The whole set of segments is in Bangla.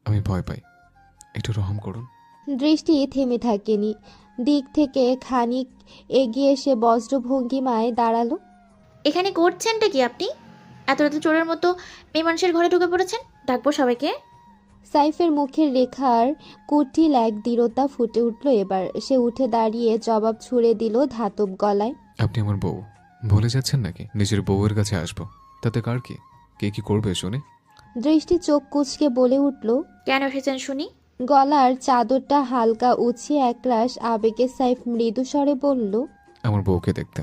আমি ভয় পাই, একটু রহম করুন। দৃষ্টি থেমে থাকেনি, দিক থেকে খানিক এগিয়ে এসে বজ্রভঙ্গিমায় দাঁড়ালো। এখানে করছেনটা কি আপনি? এত রাতে চোরের মতো মেয়ে মানুষের ঘরে ঢুকে পড়েছেন। ডাকবো সবাইকে? সাইফের মুখের রেখার কুটিল এক দৃঢ়তা ফুটে উঠল এবার। সে উঠে দাঁড়িয়ে জবাব ছুড়ে দিল ধাতব গলায়। আপনি আমার বউ, ভুলে যাচ্ছেন নাকি? নিজের বউয়ের কাছে আসবো, তাতে কার কি? কে কি করবে শুনে? দৃষ্টি চোখ কুঁচকে বলে উঠল। কেন এসেছেন শুনি? গলার চাদরটা হালকা উঁচিয়ে একরাশ আবেগে সাইফ মৃদু স্বরে বলল। আমার বউকে দেখতে।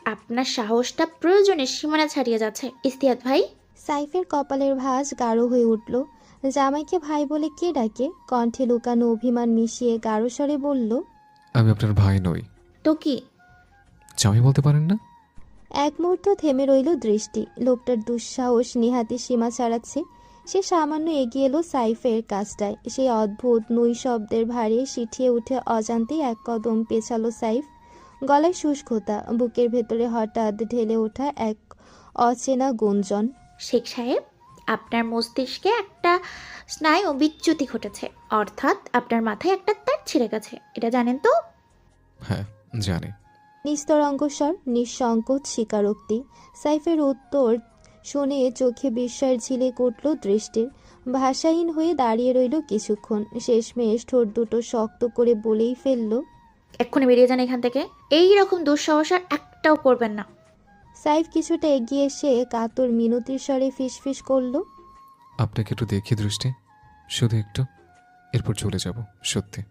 আপনার সাহসটা প্রয়োজনের সীমানা ছাড়িয়ে যাচ্ছে ইস্তিয়াত ভাই। সাইফের কপালের ভাঁজ গাঢ় হয়ে উঠল। জামাইকে ভাই বলে কে ডাকে? কণ্ঠে লুকানো অভিমান মিশিয়ে গাঢ় স্বরে বলল। আমি আপনার ভাই নই। তো কি? জামাই বলতে পারেন না? এক মুহূর্ত থেমে রইল দৃষ্টি। লোকটার দুঃসাহস নিহাতি সীমা ছাড়াচ্ছে। সে সামান্য এগিয়ে এলো সাইফের কাজটায়। সেই অদ্ভুত নৈশব্দের ভারে সিঁঠিয়ে উঠে অজান্তেই এক কদম পেছালো সাইফ। গলায় শুষ্কতা, বুকের ভেতরে হঠাৎ ঢেলে ওঠা এক অচেনা গুঞ্জন। শেখ সাহেব, আপনার মস্তিষ্কে একটা স্নায়ু বিচ্যুতি ঘটেছে, অর্থাৎ আপনার মাথায় একটা তার ছিঁড়ে গেছে। এটা জানেন তো? হ্যাঁ, জানি। নিস্তরঙ্গস্বর, নিঃসংকোচ স্বীকারোক্তি। সাইফের উত্তর শুনে চোখে বিস্ময়ের ঝিলিক উঠল দৃষ্টির। ভাষাহীন হয়ে দাঁড়িয়ে রইল কিছুক্ষণ। শেষমেশ ঠোঁট দুটো শক্ত করে বলেই ফেলল। এক্ষুনি বেরিয়ে যান এখান থেকে। এই রকম দুঃসাহস আর একটাও করবেন না। সাইফ কিছুটা এগিয়ে এসে কাতর মিনতির স্বরে ফিসফিস করল। আপনাকে একটু দেখি দৃষ্টি, শুধু একটু, এরপর চলে যাব। সত্যি।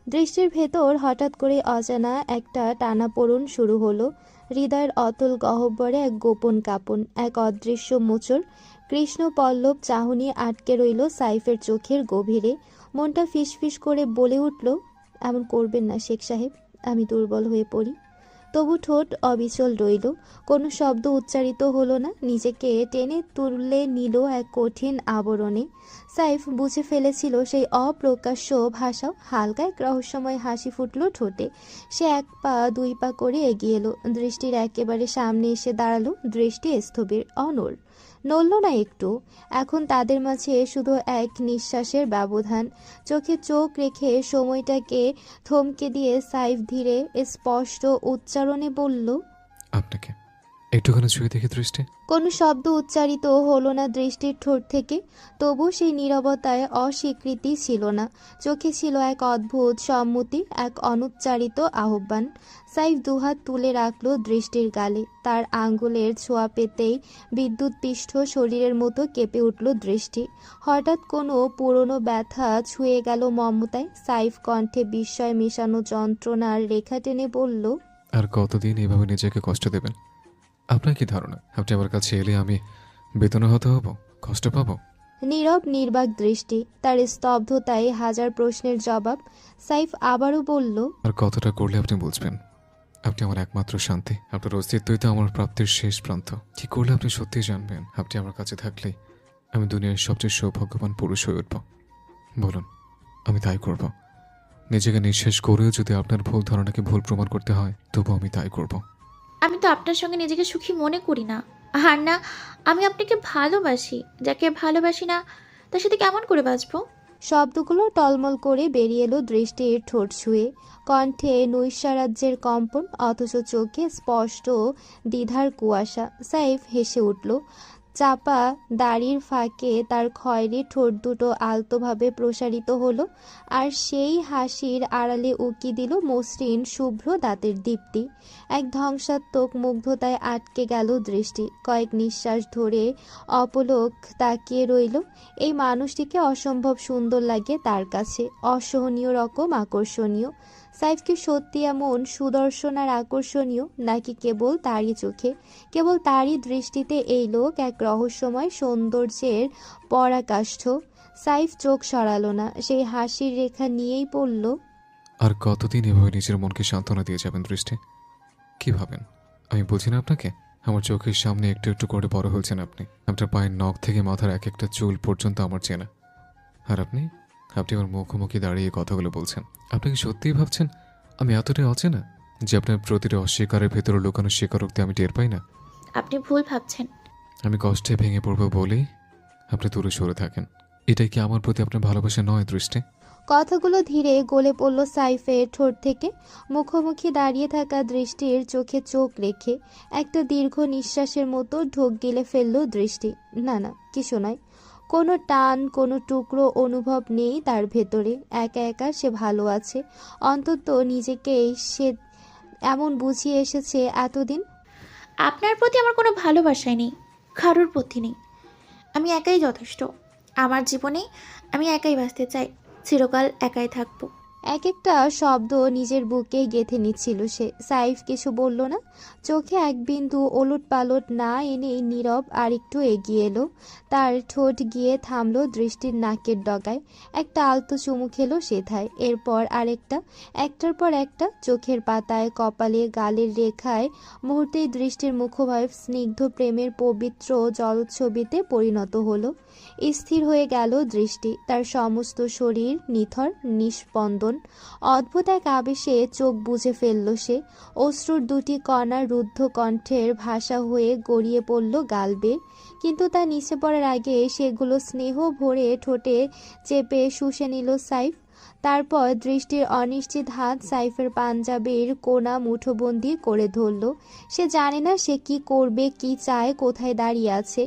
দৃষ্টির ভেতর হঠাৎ করে অজানা একটা টানাপোড়েন শুরু হলো। হৃদয়ের অতল গহ্বরে এক গোপন কাঁপন, এক অদৃশ্য মোচড়। কৃষ্ণ পল্লব চাহনি আটকে রইল সাইফের চোখের গভীরে। মনটা ফিসফিস করে বলে উঠল, এমন করবেন না শেখ সাহেব, আমি দুর্বল হয়ে পড়ি। তবু ঠোঁট অবিচল রইল, কোনো শব্দ উচ্চারিত হলো না। নিজেকে টেনে তুলে নিল এক কঠিন আবরণে। সাইফ বুঝে ফেলেছিল সেই অপ্রকাশ্য ভাষাও। হালকা এক রহস্যময় হাসি ফুটল ঠোঁটে। সে এক পা দুই পা করে এগিয়ে এলো, দৃষ্টির একেবারে সামনে এসে দাঁড়ালো। দৃষ্টি স্থবির, অনড়, নড়ল না একটু। এখন তাদের মাঝে শুধু এক নিঃশ্বাসের ব্যবধান। চোখে চোখ রেখে সময়টাকে থমকে দিয়ে সাইফ ধীরে স্পষ্ট উচ্চারণে বলল। আপনাকে একটুখানি ছুঁয়ে দেখি দৃষ্টি। কোনো শব্দ উচ্চারিত হলো না দৃষ্টির ঠোঁট থেকে। তবু সেই নীরবতায় অস্বীকৃতি ছিল না, চোখে ছিল এক অদ্ভুত সম্মতি, এক অনুচ্চারিত আহ্বান। সাইফ দুহাত তুলে রাখলো দৃষ্টির গালে। তার আঙ্গুলের ছোঁয়া পেতেই বিদ্যুৎপৃষ্ট শরীরের মতো কেঁপে উঠল দৃষ্টি। হঠাৎ কোনো পুরনো ব্যথা ছুঁয়ে গেল মমতায়। সাইফ কণ্ঠে বিস্ময় মেশানো যন্ত্রণার রেখা টেনে বলল। আর কতদিন এভাবে নিজেকে কষ্ট দেবেন? আপনার কি ধারণা আপনি আমার কাছে এলে আমি বেদনা হতে হব, কষ্ট পাবো? নীরব নির্বাক দৃষ্টি, তার স্তব্ধতায় হাজার প্রশ্নের জবাব। সাইফ আবারও বলল। আর কতটা করলে আপনি বুঝবেন? আপনি আমার একমাত্র শান্তি, আপনার অস্তিত্বই তো আমার প্রাপ্তির শেষ প্রান্ত। কি করলে আপনি সত্যিই জানবেন আপনি আমার কাছে থাকলেই আমি দুনিয়ার সবচেয়ে সৌভাগ্যবান পুরুষ হয়ে উঠব? বলুন, আমি তাই করব। নিজেকে নিঃশেষ করেও যদি আপনার ভুল ধারণাকে ভুল প্রমাণ করতে হয়, তবু আমি তাই করব। আমি তো আপনার সঙ্গে নিজেকে সুখী মনে করি না। আর না, আমি আপনাকে ভালোবাসি। যাকে ভালোবাসি না তার সাথে কেমন করে বাঁচবো? শব্দগুলো টলমল করে বেরিয়ে এলো দৃষ্টির ঠোঁট ছুঁয়ে। কণ্ঠে নৈশারাজ্যের কম্পন, অথচ চোখে স্পষ্ট দ্বিধার কুয়াশা। সাইফ হেসে উঠল। চাপা দাড়ির ফাঁকে তার খয়েরি ঠোঁট দুটো আলতোভাবে প্রসারিত হলো, আর সেই হাসির আড়ালে উকি দিল মসৃণ শুভ্র দাঁতের দীপ্তি। এক ধ্বংসাত্মক মুগ্ধতায় আটকে গেল দৃষ্টি। কয়েক নিঃশ্বাস ধরে অপলক তাকিয়ে রইল। এই মানুষটিকে অসম্ভব সুন্দর লাগে তার কাছে, অসহনীয় রকম আকর্ষণীয়। সাইফকে সত্যি এমন সুদর্শন আর আকর্ষণীয়, নাকি কেবল তারই চোখে, কেবল তারই দৃষ্টিতে এই লোক এক রহস্যময় সৌন্দর্যের পরাকাষ্ঠ? সাইফ চোখ সরালো না, সেই হাসির রেখা নিয়েই পড়ল। আর কতদিন এভাবে নিজের মনকে সান্ত্বনা দিয়ে যাবেন দৃষ্টি? কি ভাবেন আমি বুঝি না আপনাকে? আমার চোখের সামনে একটু একটু করে বড় হয়েছেন আপনি। আপনার পায়ের নখ থেকে মাথার এক একটা চুল পর্যন্ত আমার চেনা। আর আপনি আপনি আমার মুখোমুখি দাঁড়িয়ে কথাগুলো বলছেন। আপনি কি সত্যিই ভাবছেন আমি এতটাই অচেনা যে আপনার প্রতিটা অস্বীকারের ভেতরে লুকানো স্বীকারোক্তি আমি টের পাই না? আপনি ভুল ভাবছেন। আমি কষ্টে ভেঙে পড়বো বলেই আপনি দূরে সরে থাকেন। এটাই কি আমার প্রতি আপনার ভালোবাসা নয় দৃষ্টি? কথাগুলো ধীরে গলে পড়ল সাইফের ঠোঁট থেকে। মুখোমুখি দাঁড়িয়ে থাকা দৃষ্টির চোখে চোখ রেখে একটা দীর্ঘ নিঃশ্বাসের মতো ঢোক গিলে ফেলল দৃষ্টি। না না, কিছু নয়। কোনো টান, কোনো টুকরো অনুভব নেই তার ভেতরে। একা একা সে ভালো আছে। অন্তত নিজেকেই সে এমন বুঝিয়ে এসেছে এতদিন। আপনার প্রতি আমার কোনো ভালোবাসাই নেই, কারোর প্রতি নেই। আমি একাই যথেষ্ট। আমার জীবনে আমি একাই বাঁচতে চাই, চিরকাল একাই থাকবো। এক একটা শব্দ নিজের বুকে গেঁথে নিচ্ছিল সে। সাইফ কিছু বলল না। চোখে এক বিন্দু ওলট পালট না এনেই নীরব আর একটু এগিয়ে এলো। তার ঠোঁট গিয়ে থামলো দৃষ্টির নাকের ডগায়। একটা আলতো চুমু খেলো সেথায়, এরপর আরেকটা, একটার পর একটা। চোখের পাতায়, কপালে, গালের রেখায় মুহূর্তেই দৃষ্টির মুখভাব স্নিগ্ধ প্রেমের পবিত্র জলছবিতে পরিণত হলো। স্থির হয়ে গেল দৃষ্টি। তার সমস্ত শরীর নিথর, নিস্পন্দন। অদ্ভুত এক আবেশে চোখ বুজে ফেলল সে। অশ্রুর দুটি কণা রুদ্ধ কণ্ঠের ভাষা হয়ে গড়িয়ে পড়ল গাল বেয়ে। কিন্তু তা নিচে পড়ার আগে সেগুলো স্নেহ ভরে ঠোঁটে চেপে শুষে নিল সাইফ। তারপর দৃষ্টির অনিশ্চিত হাত সাইফের পাঞ্জাবির কোনা মুঠোবন্দি করে ধরল। সে জানে না সে কি করবে, কি চায়, কোথায় দাঁড়িয়ে আছে।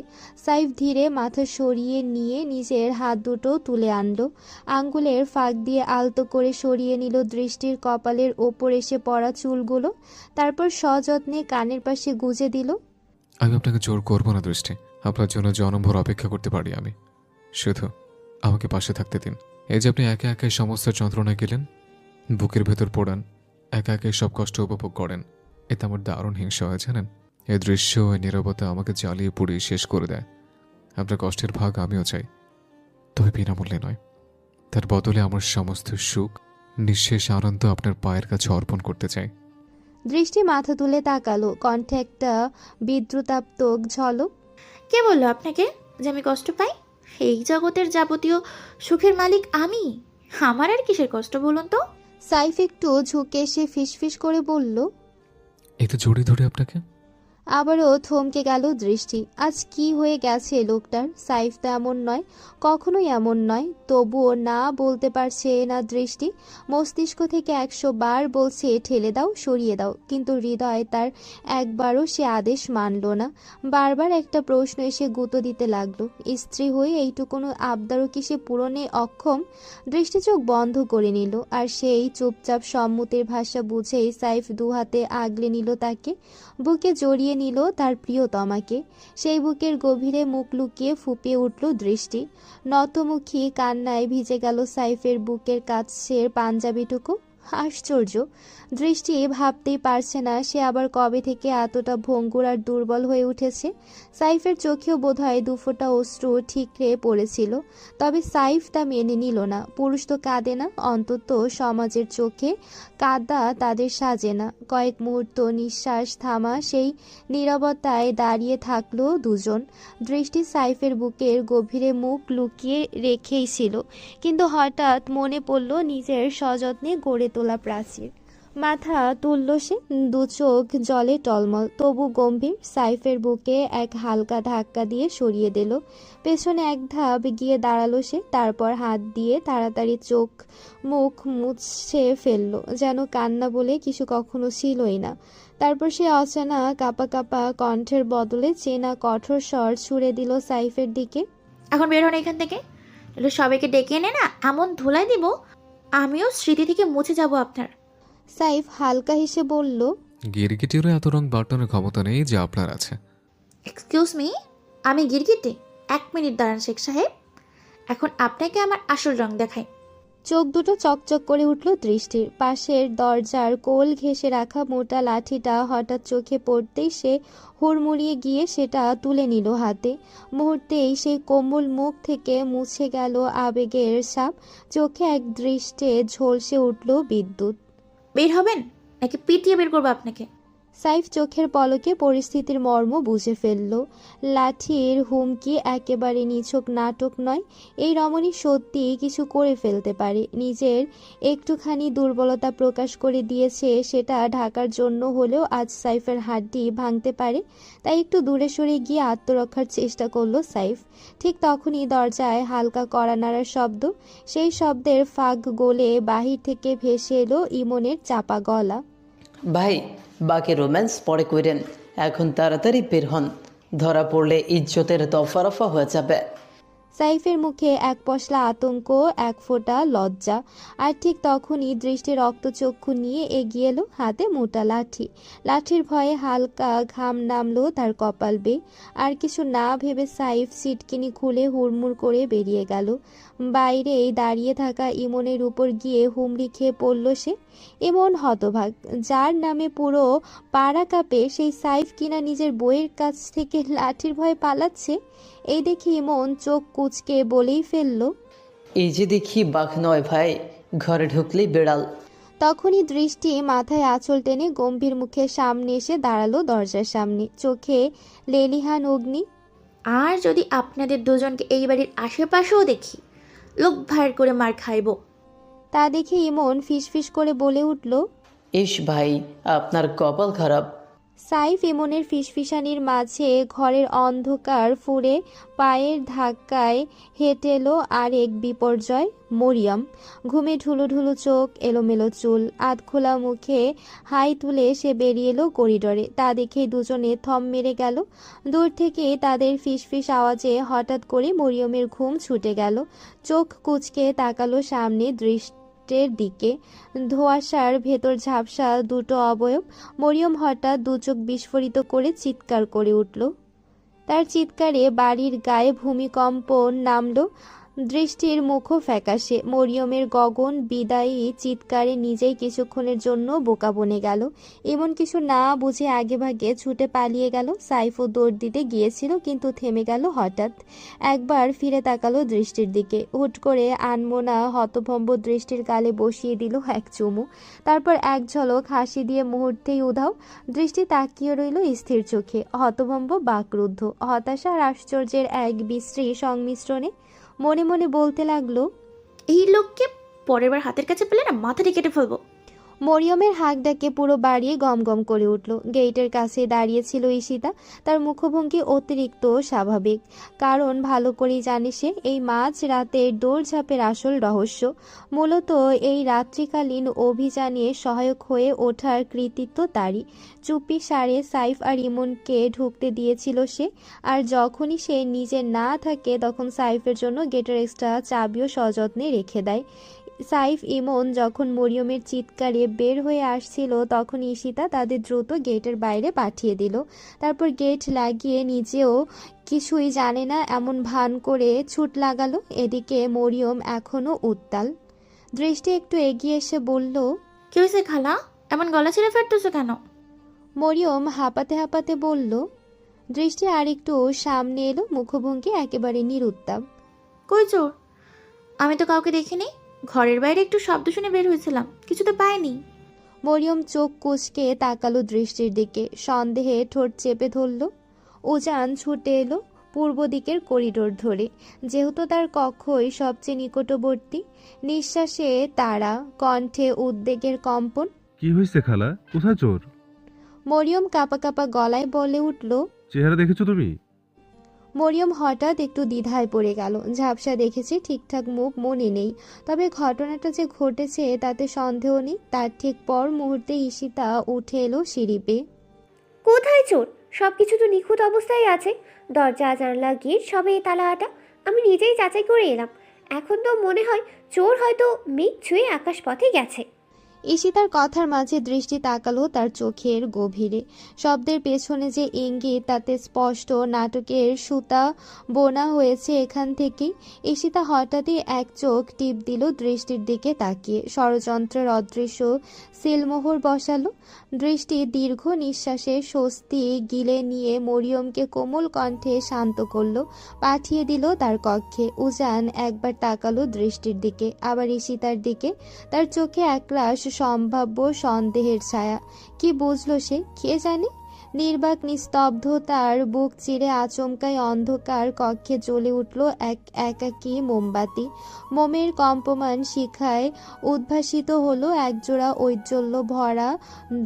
সাইফ ধীরে মাথা সরিয়ে নিয়ে নিজের হাত দুটো তুলে আনলো। আঙ্গুলের ফাঁক দিয়ে আলতো করে সরিয়ে নিল দৃষ্টির কপালের ওপর এসে পড়া চুলগুলো। তারপর সযত্নে কানের পাশে গুজে দিল। আমি আপনাকে জোর করবো না দৃষ্টি। আপনার জন্য জনমভর অপেক্ষা করতে পারি আমি। শুধু আমাকে পাশে থাকতে দিন। এই যে আপনি একে একে সমস্ত যন্ত্রণায় গেলেন, বুকের ভেতর পড়ান, একা একে সব কষ্ট উপভোগ করেন, এতে আমার দারুণ হিংসা হয় জানেন। এই দৃশ্য, এই নীরবতা আমাকে জ্বালিয়ে পুড়িয়ে শেষ করে দেয়। আপনার কষ্টের ভাগ আমিও চাই, তবে বিনামূল্যে নয়। তার বদলে আমার সমস্ত সুখ, নিঃশেষ আনন্দ আপনার পায়ের কাছে অর্পণ করতে চাই। দৃষ্টি মাথা তুলে তাকালো, কণ্ঠে একটা বিদ্রুতাত্মক ঝলক। কে বললো আপনাকে যে আমি কষ্ট পাই? এই জগতের যাবতীয় সুখের মালিক আমি। আমার আর কিসের কষ্ট বলুন তো? সাইফ একটু ঝুঁকে সে ফিসফিস করে বলল। এই তো জড়িয়ে ধরে আপনাকে। আবারও থমকে গেল দৃষ্টি। আজ কি হয়ে গেছে লোকটার? সাইফ তো এমন নয়, কখনোই এমন নয়। তবুও না বলতে পারছে না দৃষ্টি। মস্তিষ্ক থেকে 100 বার বলছে ঠেলে দাও, সরিয়ে দাও, কিন্তু হৃদয় তার একবারও সে আদেশ মানল না। বারবার একটা প্রশ্ন এসে গুঁতো দিতে লাগলো। স্ত্রী হয়ে এইটুকুনো আবদারও কি সে পূরণে অক্ষম? দৃষ্টি চোখ বন্ধ করে নিল, আর সেই চুপচাপ সম্মতির ভাষা বুঝেই সাইফ দুহাতে আগলে নিল তাকে। বুকে জড়িয়ে নিল তার প্রিয়তমাকে। সেই বুকের গভীরে মুখ লুকিয়ে ফুঁপিয়ে উঠল দৃষ্টি। নতমুখী কান্নায় ভিজে গেল সাইফের বুকের কাছের পাঞ্জাবিটুকু। আশ্চর্য, দৃষ্টি ভাবতেই পারছে না সে আবার কবে থেকে এতটা ভঙ্গুর আর দুর্বল হয়ে উঠেছে। সাইফের চোখেও বোধহয় দুফোঁটা অশ্রু ঠিকরে পড়েছিল, তবে সাইফ তা মেনে নিল না। পুরুষ তো কাঁদে না, অন্তত সমাজের চোখে কাঁদা তাদের সাজে না। কয়েক মুহূর্ত নিঃশ্বাস থামা সেই নীরবতায় দাঁড়িয়ে থাকলো দুজন। দৃষ্টি সাইফের বুকের গভীরে মুখ লুকিয়ে রেখেই ছিল, কিন্তু হঠাৎ মনে পড়ল নিজের সযত্নে গড়ে তোলা প্রাচীর। মাথা তুলল সে, দু চোখ জলে টলমল, তবু গম্ভীর। সাইফের বুকে এক হালকা ধাক্কা দিয়ে সরিয়ে দিল। পেছনে এক ধাপ গিয়ে দাঁড়ালো সে, তারপর হাত দিয়ে তাড়াতাড়ি চোখ মুখ মুছে ফেলল, যেন কান্না বলে কিছু কখনো ছিলই না। তারপর সে অচেনা কাঁপা কাঁপা কণ্ঠের বদলে চেনা কঠোর স্বর ছুড়ে দিল সাইফের দিকে। এখন বের হন এখান থেকে, তাহলে সবাইকে ডেকে এনে না এমন ধুলাই দিব আমিও স্মৃতি থেকে মুছে যাব আপনার। সাইফ হালকা হেসে বলল। গিরগিটিরও এত রং বাটনের ক্ষমতা নেই যে আপনার আছে। এক্সকিউজ মি, আমি গিরগিটি? 1 মিনিট দাঁড়ান শেখ সাহেব, এখন আপনাকে আমার আসল রং দেখাই। চোখ দুটো চকচক করে উঠল দৃষ্টির। পাশের দরজার কোল ঘেঁষে রাখা মোটা লাঠিটা হঠাৎ চোখে পড়তেই সে হুড়মুড়িয়ে গিয়ে সেটা তুলে নিল হাতে। মুহূর্তেই সেই কোমল মুখ থেকে মুছে গেল আবেগের ছাপ। চোখে এক দৃষ্টে ঝলসে উঠল বিদ্যুৎ। বের হবেন নাকি পিটিয়ে বের করবো আপনাকে? সাইফ চোখের পলকে পরিস্থিতির মর্ম বুঝে ফেলল। লাঠির হুমকি একেবারে নিছক নাটক নয়। এই রমণী সত্যিই কিছু করে ফেলতে পারে। নিজের একটুখানি দুর্বলতা প্রকাশ করে দিয়েছে, সেটা ঢাকার জন্য হলেও আজ সাইফের হাড্ডি ভাঙতে পারে। তাই একটু দূরে সরে গিয়ে আত্মরক্ষার চেষ্টা করলো সাইফ। ঠিক তখনই দরজায় হালকা কড়া নাড়ার শব্দ। সেই শব্দের ফাঁক গলে বাহির থেকে ভেসে এলো ইমনের চাপা গলা। ভাই, বাকি রোম্যান্স পরে কইরেন, এখন তাড়াতাড়ি বের হন, ধরা পড়লে ইজ্জতের দফা হয়ে যাবে। সাইফের মুখে এক পশলা আতঙ্ক, এক ফোঁটা লজ্জা। আর ঠিক তখনই দৃষ্টি রক্তচক্ষু নিয়ে এগিয়ে এলো, হাতে মোটা লাঠি। লাঠির ভয়ে হালকা ঘাম নামলো তার কপাল বেয়ে। আর কিছু না ভেবে সাইফ সিটকিনি খুলে হুড়মুড় করে বেরিয়ে গেল। বাইরেই দাঁড়িয়ে থাকা ইমনের উপর গিয়ে হুমড়ি খেয়ে পড়ল সে। ইমন হতভাগ, যার নামে পুরো পাড়া কাঁপে, সেই সাইফ কিনা নিজের বইয়ের কাছ থেকে লাঠির ভয়ে পালাচ্ছে। এই দেখে ইমন চোখ কুঁচকে বলেই ফেলল, এই যে দেখি বাঘ নয় ভাই, ঘরে ঢুকলেই বেড়াল। তখনই দৃষ্টি মাথায় আঁচল টেনে গম্ভীর মুখে সামনে এসে দাঁড়ালো দরজার সামনে, চোখে লেলিহান অগ্নি। আর যদি আপনাদের দুজনকে এই বাড়ির আশেপাশেও দেখি, লোক ভার করে মার খাইব। তা দেখে ইমন ফিসফিস করে বলে উঠল। ইস ভাই, আপনার কপাল খারাপ। সাইফ ইমনের ফিসফিসানির মাঝে ঘরের অন্ধকার ফুঁড়ে পায়ের ধাক্কায় হেঁটে এলো আর এক বিপর্যয় মরিয়ম। ঘুমে ঢুলু ঢুলু চোখ, এলোমেলো চুল, আধখোলা মুখে হাই তুলে সে বেরিয়ে এলো করিডোরে। তা দেখে দুজনে থম মেরে গেল। দূর থেকে তাদের ফিসফিস আওয়াজে হঠাৎ করে মরিয়মের ঘুম ছুটে গেল। চোখ কুঁচকে তাকালো সামনে দৃষ্টির দিকে। ধোঁয়াশার ভেতর ঝাপসা দুটো অবয়ব। মরিয়ম হঠাৎ দু চোখ বিস্ফোরিত করে চিৎকার করে উঠল। তার চিৎকারে বাড়ির গায়ে ভূমিকম্প নামল। দৃষ্টির মুখও ফ্যাকাশে। মরিয়মের গগন বিদায়ী চিৎকারে নিজেই কিছুক্ষণের জন্য বোকা বনে গেল। এমন কিছু না বুঝে আগেভাগে ছুটে পালিয়ে গেল। সাইফও দৌড় দিতে গিয়েছিল, কিন্তু থেমে গেল হঠাৎ। একবার ফিরে তাকালো দৃষ্টির দিকে। হুট করে আনমোনা হতভম্ব দৃষ্টির গালে বসিয়ে দিল এক চুমু। তারপর এক ঝলক হাসি দিয়ে মুহূর্তেই উধাও। দৃষ্টি তাকিয়ে রইল স্থির চোখে, হতভম্ব বাকরুদ্ধ, হতাশা আর আশ্চর্যের এক বিশ্রী সংমিশ্রণে। মনে মনে বলতে লাগলো, এই লোককে পরের বার হাতের কাছে পেলে না মাথাটা কেটে ফেলবো। মরিয়মের হাঁক ডাকে পুরো বাড়ি গম গম করে উঠল। গেটের কাছে দাঁড়িয়েছিল ঈশিতা। তার মুখভঙ্গি অতিরিক্ত স্বাভাবিক, কারণ ভালো করেই জানে সে এই মাঝ রাতের দৌড়ঝাঁপের আসল রহস্য। মূলত এই রাত্রিকালীন অভিযানে সহায়ক হয়ে ওঠার কৃতিত্ব তারই। চুপি সারে সাইফ আর ইমনকে ঢুকতে দিয়েছিল সে। আর যখনই সে নিজে না থাকে, তখন সাইফের জন্য গেটের এক্সট্রা চাবিও সযত্নে রেখে দেয়। সাইফ ইমন যখন মরিয়মের চিৎকারে বের হয়ে আসছিল, তখন ঈশিতা তাদের দ্রুত গেটের বাইরে পাঠিয়ে দিল। তারপর গেট লাগিয়ে নিজেও কিছুই জানে না এমন ভান করে ছুট লাগালো। এদিকে মরিয়ম এখনো উত্তাল। দৃষ্টি একটু এগিয়ে এসে বলল, কি হয়েছে খালা, এমন গলা ছেড়ে ফেরতেছো কেন? মরিয়ম হাঁপাতে হাঁপাতে বলল। দৃষ্টি আর একটু সামনে এলো, মুখভঙ্গি একেবারে নিরুত্তাপ। কই চোর? আমি তো কাউকে দেখিনি। ঘরের বাইরে একটু শব্দ শুনে বের হয়েছিলাম, কিছু তো পাইনি। মরিয়ম চোখ কুঁচকে তাকালো দৃষ্টির দিকে, সন্দেহে ঠোঁট চেপে ধরল। উজান ছুটে এলো পূর্ব দিকের করিডোর ধরে। যেহেতু তার কক্ষই সবচেয়ে নিকটবর্তী। নিঃশ্বাসে তাড়া, কণ্ঠে উদ্বেগের কম্পন। কি হয়েছে খালা, কোথায় চোর? মরিয়ম কাঁপা কাঁপা গলায় বলে উঠল। চেহারা দেখেছো তুমি? মরিয়ম হঠাৎ একটু দ্বিধায় পড়ে গেল। ঝাপসা দেখেছে, ঠিকঠাক মুখ মনে নেই। তবে ঘটনাটা যে ঘটেছে তাতে সন্দেহ নেই। তার ঠিক পর মুহূর্তে ঈশিতা উঠে এলো সিঁড়ি বেয়ে। কোথায় চোর? সবকিছু তো নিখুঁত অবস্থায় আছে। দরজা জানলা গেট সবে তালা আটা। আমি নিজেই যাচাই করে এলাম। এখন তো মনে হয় চোর হয়তো মেঘ ছুঁয়ে আকাশ পথে গেছে। ঈশিতার কথার মাঝে দৃষ্টি তাকালো তার চোখের গভীরে। শব্দের পেছনে যে ইঙ্গিত, তাতে স্পষ্ট নাটকের সুতা বোনা হয়েছে এখান থেকেই। ঈশিতা হঠাৎই এক চোখ টিপ দিল দৃষ্টির দিকে তাকিয়ে। ষড়যন্ত্রের অদৃশ্য সিলমোহর বসালো। দৃষ্টি দীর্ঘ নিঃশ্বাসে স্বস্তি গিলে নিয়ে মরিয়মকে কোমল কণ্ঠে শান্ত করলো, পাঠিয়ে দিল তার কক্ষে। উজান একবার তাকালো দৃষ্টির দিকে, আবার ঈশিতার দিকে। তার চোখে একরাশ সম্ভাব্য সন্দেহের ছায়া। কি বুঝলো সে, কে জানে? নির্বাক নিস্তব্ধতার বুক চিরে আচমকাই অন্ধকার কক্ষে জ্বলে উঠল এক একাকী মোমবাতি। মোমের কম্পমান শিখায় উদ্ভাসিত হলো একজোড়া ঔজ্জ্বল্য ভরা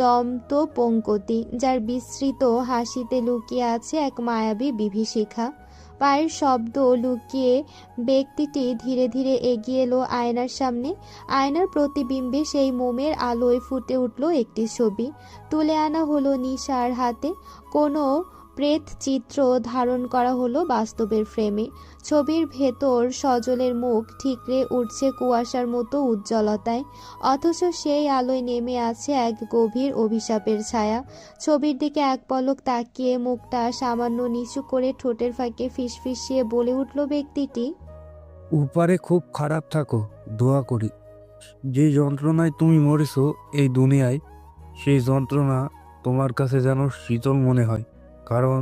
দন্ত পঙ্কতি, যার বিস্তৃত হাসিতে লুকিয়ে আছে এক মায়াবী বিভীষিকা। পায়ের শব্দ লুকিয়ে ব্যক্তিটি ধীরে ধীরে এগিয়ে এলো আয়নার সামনে। আয়নার প্রতিবিম্বে সেই মোমের আলোয় ফুটে উঠল একটি ছবি। তুলে আনা হলো নিশার হাতে। কোনো প্রেত চিত্র ধারণ করা হলো বাস্তবের ফ্রেমে। ছবির ভেতর সজলের মুখ ঠিকরে উঠছে কুয়াশার মতো উজ্জ্বলতায়, অথচ সেই আলোয় নেমে আছে এক গভীর অভিশাপের ছায়া। ছবির দিকে এক পলক তাকিয়ে মুখটা সামান্য নিচু করে ঠোঁটের ফাঁকে ফিসফিসিয়ে বলে উঠল ব্যক্তিটি, উপারে খুব খারাপ থাকো, দোয়া করি। যে যন্ত্রণায় তুমি মরেছো এই দুনিয়ায়, সেই যন্ত্রণা তোমার কাছে যেন শীতল মনে হয়, কারণ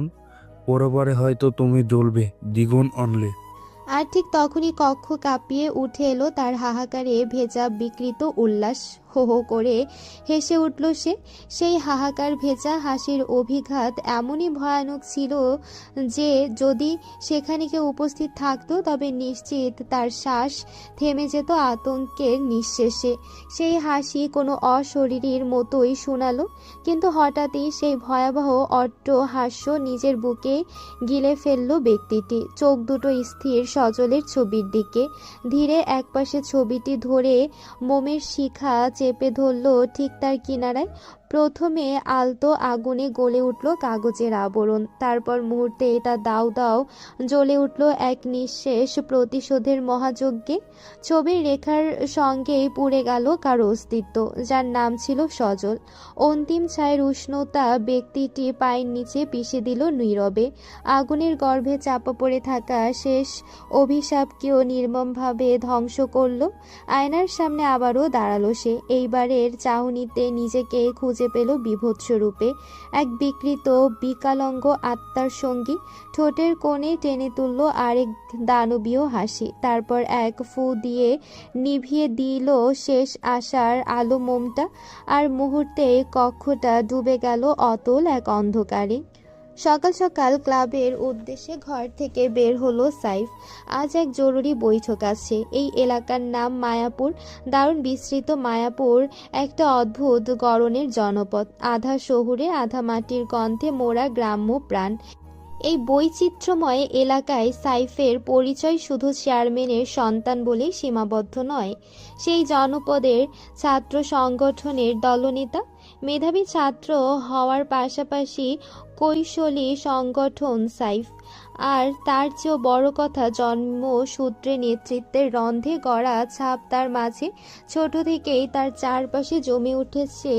পরবারে হয়তো তুমি জ্বলবে দ্বিগুণ অনলে। আর ঠিক তখনই কক্ষ কাঁপিয়ে উঠে এলো তার হাহাকারে ভেজা বিকৃত উল্লাস। হো হো করে হেসে উঠল সে। সেই হাহাকার ভেজা হাসির অভিঘাত এমনই ভয়ানক ছিল যে যদি সেখানে কেউ উপস্থিত থাকতো তবে নিশ্চিত তার শ্বাস থেমে যেত আতঙ্কের নিঃশেষে। সেই হাসি কোনো অশরীরীর মতোই শোনালো, কিন্তু হঠাৎই সেই ভয়াবহ অট্ট হাস্য নিজের বুকে গিলে ফেললো ব্যক্তিটি। চোখ দুটো স্থির সজলের ছবির দিকে। ধীরে একপাশে ছবিটি ধরে মোমের শিখা চেপে ধরলো ঠিক তার কিনারায়। প্রথমে আলতো আগুনে গলে উঠল কাগজের আবরণ, তারপর মুহূর্তে এটা দাউ দাউ জ্বলে উঠল এক নিঃশেষ প্রতিশোধের মহাযজ্ঞে। ছবির রেখার সঙ্গেই পুড়ে গেল কারো অস্তিত্ব, যার নাম ছিল সজল। অন্তিম ছায়ের উষ্ণতা ব্যক্তিটি পায়ের নিচে পিষে দিল নীরবে। আগুনের গর্ভে চাপা পড়ে থাকা শেষ অভিশাপকেও নির্মমভাবে ধ্বংস করল। আয়নার সামনে আবারও দাঁড়ালো সে। এইবারের চাহনিতে নিজেকে খুঁজে পেল বিভৎস রূপে, এক বিকৃত বিকলাঙ্গ আত্মার সঙ্গী। ঠোঁটের কোণে টেনে তুলল আরেক দানবীয় হাসি, তারপর এক ফু দিয়ে নিভিয়ে দিল শেষ আশার আলো মোমটা। আর মুহূর্তে কক্ষটা ডুবে গেল অতল এক অন্ধকারে। সকাল সকাল ক্লাবের উদ্দেশ্যে ঘর থেকে বের হলো সাইফ। আজ এক জরুরি বৈঠক আছে। এই এলাকার নাম মায়াপুর। দারুণ বিস্তৃত মায়াপুর একটা অদ্ভুত গড়নের জনপদ, আধা শহুরে আধা মাটির গন্ধে মোড়া গ্রাম্য প্রাণ। এই বৈচিত্র্যময় এলাকায় সাইফের পরিচয় শুধু চেয়ারম্যানের সন্তান বলেই সীমাবদ্ধ নয়। সেই জনপদের ছাত্র সংগঠনের দলনেতা, মেধাবী ছাত্র হওয়ার পাশাপাশি কৈশলী সংগঠন সাইফ। আর তার চেয়েও বড় কথা, জন্মসূত্রে নেতৃত্বের রন্ধে গড়া ছাপ তার মাঝে। ছোট থেকেই তার চারপাশে জমে উঠেছে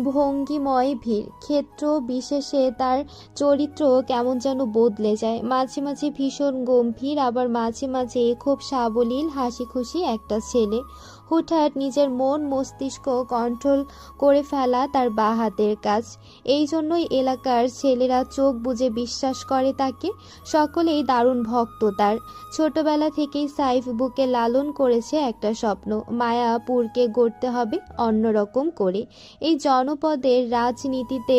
ভঙ্গিময় ভিড়। ক্ষেত্র বিশেষে তার চরিত্র কেমন যেন বদলে যায়। মাঝে মাঝে ভীষণ গম্ভীর, আবার মাঝে মাঝে খুব সাবলীল হাসি খুশি একটা ছেলে। হুটহাট নিজের মন মস্তিষ্ক কন্ট্রোল করে ফেলা তার বাঁ হাতের কাজ। এই জন্যই এলাকার ছেলেরা চোখ বুজে বিশ্বাস করে তাকে। সকলেই দারুণ ভক্ত তার। ছোটবেলা থেকেই সাইফ বুকে লালন করেছে একটা স্বপ্ন, মায়াপুরকে গড়তে হবে অন্যরকম করে। এই জনপদের রাজনীতিতে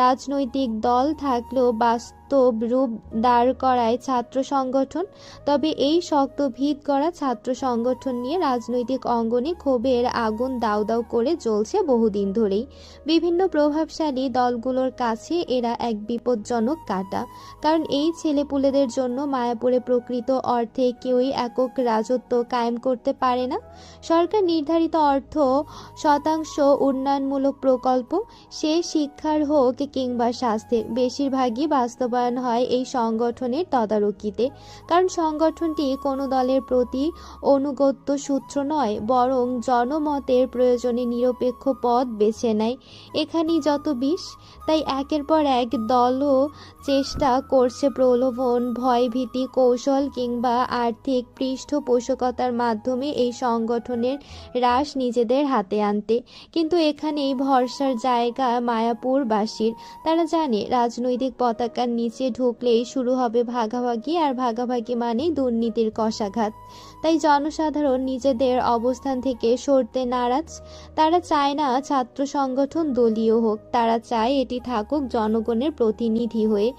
রাজনৈতিক দল থাকলেও বাস্তব রূপ দাঁড় করায় ছাত্র সংগঠন। তবে এই শক্ত ভিত গড়া ছাত্র সংগঠন নিয়ে রাজনৈতিক অঙ্গনে ক্ষোভের আগুন দাউ দাউ করে জ্বলছে বহুদিন ধরেই। বিভিন্ন প্রভাবশালী দলগুলোর কাছে এরা এক বিপজ্জনক কাঁটা, কারণ এই ছেলেপুলেদের জন্য মায়াপুরে প্রকৃত অর্থে কেউই একক রাজত্ব কায়েম করতে পারে না। সরকার নির্ধারিত অর্থ শতাংশ উন্নয়নমূলক প্রকল্প, সে শিক্ষার হোক কিংবা স্বাস্থ্যের, বেশিরভাগই বাস্তবায়ন হয় এই সংগঠনের তদারকিতে। কারণ সংগঠনটি কোনো দলের প্রতি অনুগত্য সূত্র নয়, বরং জনমতের প্রয়োজনে নিরপেক্ষ পথ বেছে নেয়। এখানেই যত বিষ। তাই একের পর এক দলও চেষ্টা করছে প্রলোভন, ভয়ভীতি, কৌশল কিংবা আর্থিক পৃষ্ঠপোষকতার মাধ্যমে এই সংগঠনের রাশ নিজেদের হাতে আনতে। কিন্তু এখানেই ভরসার জায়গা মায়াপুরবাসীর। তারা জানে রাজনৈতিক পতাকার নিচে ঢুকলেই শুরু হবে ভাগাভাগি, আর ভাগাভাগি মানেই দুর্নীতির কষাঘাত। তাই জনসাধারণ নিজেদের অবস্থান থেকে সরতে নারাজ। তারা চায় না ছাত্র সংগঠন দলীয় হোক, তারা চায় এটি থাকুক জনগণের প্রতিনিধি হয়ে।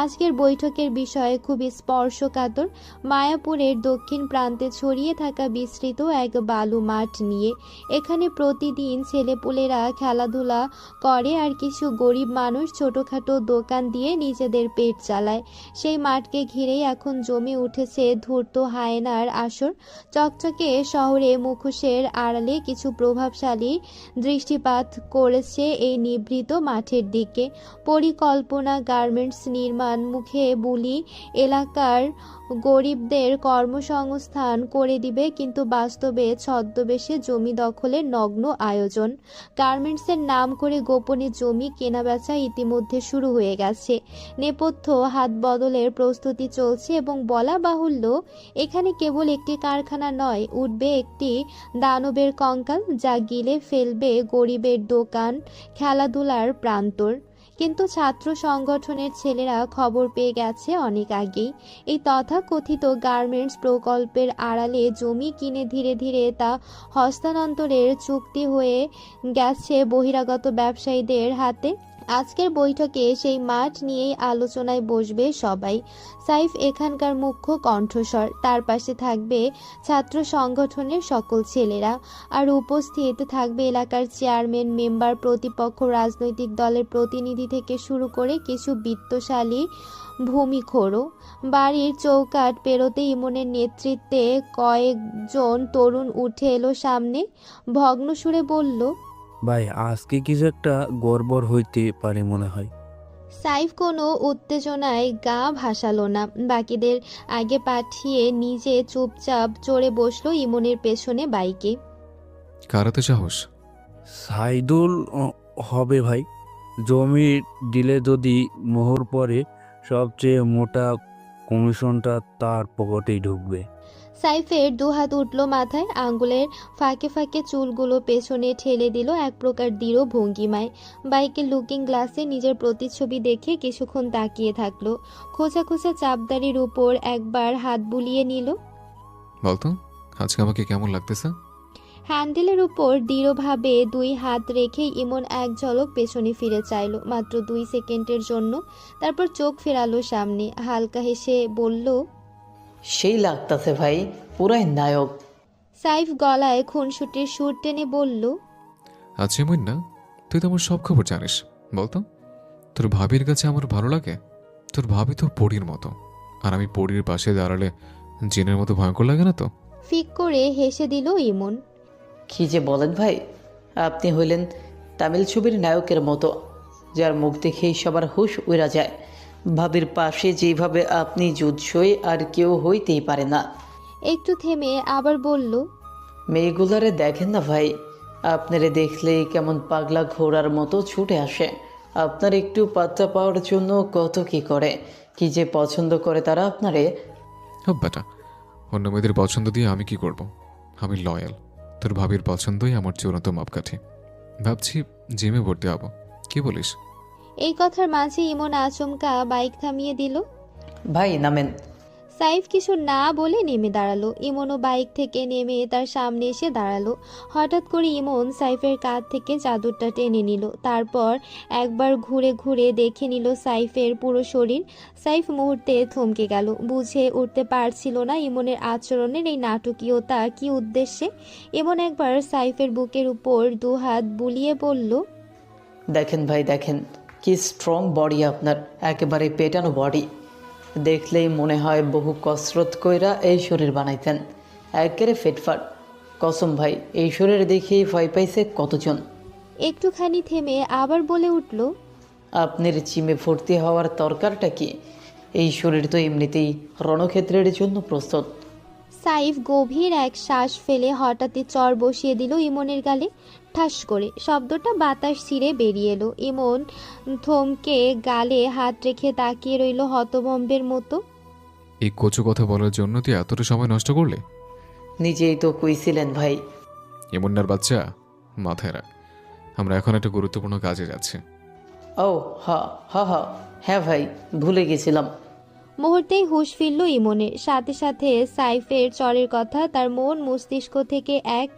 আজকের বৈঠকের বিষয় খুবই স্পর্শকাতর। মায়াপুরের দক্ষিণ প্রান্তে ছড়িয়ে থাকা বিস্তৃত এক বালু মাঠ নিয়ে। এখানে প্রতিদিন ছেলেপুলেরা খেলাধুলা করে আর কিছু গরিব মানুষ ছোটখাটো দোকান দিয়ে নিজেদের পেট চালায়। সেই মাঠকে ঘিরেই এখন জমে উঠেছে ধূর্ত হায়েনার আসর। চকচকে শহরে মুখোশের আড়ালে কিছু প্রভাবশালী দৃষ্টিপাত করেছে এই নিভৃত মাঠের দিকে। পরিকল্পনা গার্মেন্টস নির্মাণ, মুখে বুলি এলাকার গরিবদের কর্মসংস্থান করে দিবে, কিন্তু বাস্তবে ছদ্মবেশে জমি দখলের নগ্ন আয়োজন। গার্মেন্টসের নাম করে গোপনে জমি কেনাবেচা ইতিমধ্যে শুরু হয়ে গেছে। নেপথ্য হাত বদলের প্রস্তুতি চলছে এবং বলা বাহুল্য এখানে কেবল একটি কারখানা নয়, উঠবে একটি দানবের কঙ্কাল যা গিলে ফেলবে গরিবের দোকান, খেলাধুলার প্রান্তর। কিন্তু ছাত্র সংগঠনের ছেলেরা খবর পেয়ে গেছে অনেক আগেই। এই তথাকথিত গার্মেন্টস প্রকল্পের আড়ালে জমি কিনে ধীরে ধীরে তা হস্তান্তরের চুক্তি হয়ে গেছে বহিরাগত ব্যবসায়ীদের হাতে। আজকের বৈঠকে সেই মাঠ নিয়েই আলোচনায় বসবে সবাই। সাইফ এখানকার মুখ্য কণ্ঠস্বর, তার পাশে থাকবে ছাত্র সংগঠনের সকল ছেলেরা, আর উপস্থিত থাকবে এলাকার চেয়ারম্যান, মেম্বার, প্রতিপক্ষ রাজনৈতিক দলের প্রতিনিধি থেকে শুরু করে কিছু বিত্তশালী ভূমিখোরও। বাড়ির চৌকাঠ পেরোতে ইমনের নেতৃত্বে কয়েকজন তরুণ উঠে এলো সামনে, ভগ্ন সুরে বলল, ভাই আজকে কিছু একটা গড়বড় হইতে পারে মনে হয়। সাইফ কোনো উত্তেজনায় গা ভাসালো না। বাকিদের আগে পাঠিয়ে নিজে চুপচাপ চড়ে বসলো ইমনের পেছনে বাইকে। কারাতে সাহস? সাইদুল হবে ভাই। জমি দিলে যদি মোহর পরে সবচেয়ে মোটা কমিশনটা তার পকেটেই ঢুকবে। সাইফের দুহাত উঠল মাথায়, আঙ্গুলের ফাঁকে ফাঁকে চুলগুলো পেছনে ঠেলে দিল এক প্রকার দৃঢ় ভঙ্গিমায়। বাইকের লুকিং গ্লাসে নিজের প্রতিচ্ছবি দেখে কিছুক্ষণ তাকিয়ে থাকলো। খোঁচা খোঁচা চাপদারির উপর একবার হাত বুলিয়ে নিল। বলতো আজকে আমাকে কেমন লাগতেছে? হ্যান্ডেলের উপর দৃঢ়ভাবে দুই হাত রেখে ইমন এক ঝলক পেছনে ফিরে চাইল, মাত্র 2 সেকেন্ডের জন্য। তারপর চোখ ফেরালো সামনে, হালকা হেসে বলল, সেই লাগতাছে ভাই, পুরাই নায়ক। সাইফ গলায় খুনসুটির সুর টেনে বলল, আচ্ছা এমন না, তুই তো আমার সব খবর জানিস। বলতো তোর ভাবির কাছে আমার ভালো লাগে? তোর ভাবি তো পরীর মতো, আর আমি পরীর পাশে দাঁড়ালে জিনের মতো ভয়ঙ্কর লাগে না তো? ফিক করে হেসে দিল ইমন। কি যে বলেন ভাই, আপনি হইলেন তামিল ছবির নায়কের মতো, যার মুখ দেখেই সবার হুঁশ উড়া যায়। ভাবির পাশে যেভাবে আপনি জুৎসই আর কেউ হইতেই পারে না। একটু থেমে আবার বলল, মেয়েগুলারে দেখেন না ভাই, আপনারে দেখলেই কেমন পাগলা ঘোড়ার মতো ছুটে আসে। আপনার একটু পাত্তা পাওয়ার জন্য কত কি করে, কি যে পছন্দ করে তারা আপনারে। হব বেটা, অন্য মেয়েদের পছন্দ দিয়ে আমি কি করব? আমি লয়াল। তোর ভাবির পছন্দই আমার চূড়ান্ত মাপকাঠি। ভাবছি জিমে ভর্তি হব, কি বলিস? এই কথার মাঝে ইমন আচমকা বাইক থামিয়ে দিল। ভাই নামেন। সাইফ কিছু না বলে নেমে দাঁড়ালো। ইমনও বাইক থেকে নেমে তার সামনে এসে দাঁড়ালো। হঠাৎ করে ইমন সাইফের কাঁধ থেকে চাদরটা টেনে নিল, তারপর একবার ঘুরে ঘুরে দেখে নিল সাইফের পুরো শরীর। সাইফ মুহূর্তে থমকে গেল, বুঝে উঠতে পারছিল না ইমনের আচরণের এই নাটকীয়তা কি উদ্দেশ্যে। ইমন একবার সাইফের বুকের উপর দুহাত বুলিয়ে বলল, দেখেন ভাই দেখেন, কি স্ট্রং বডি আপনার, একেবারে পেটানো বডি। দেখলেই মনে হয় বহু কসরত কইরা এই শরীর বানাইতেন, একেবারে ফিটফাট। কসম ভাই, এই শরীর দেখেই ভয় পাইছে কতজন। একটুখানি থেমে আবার বলে উঠল, আপনার জিমে ভর্তি হওয়ার দরকারটা কি? এই শরীর তো এমনিতেই রণক্ষেত্রের জন্য প্রস্তুত। সাইফ গভীর এক শ্বাস ফেলে হঠাৎই চর বসিয়ে দিল ইমনের গালে। ঠাস করে শব্দটা বাতাস ছিঁড়ে বেরিয়ে এলো। ইমন থমকে গালে হাত রেখে তাকিয়ে রইল হতভম্বের মতো। এই কচু কথা বলার জন্য তুই এতটা সময় নষ্ট করলে? নিজেই তো কইছিলেন ভাই। এমন্নার বাচ্চা, মাথায় রাখ, আমরা এখন একটা গুরুত্বপূর্ণ কাজে যাচ্ছি। ও হ্যাঁ ভাই, ভুলে গেছিলাম। মুহূর্তেই হুঁশ ফিরল ইমনের। সাথে সাথে সাইফের চরের কথা তার মন মস্তিষ্ক থেকে এক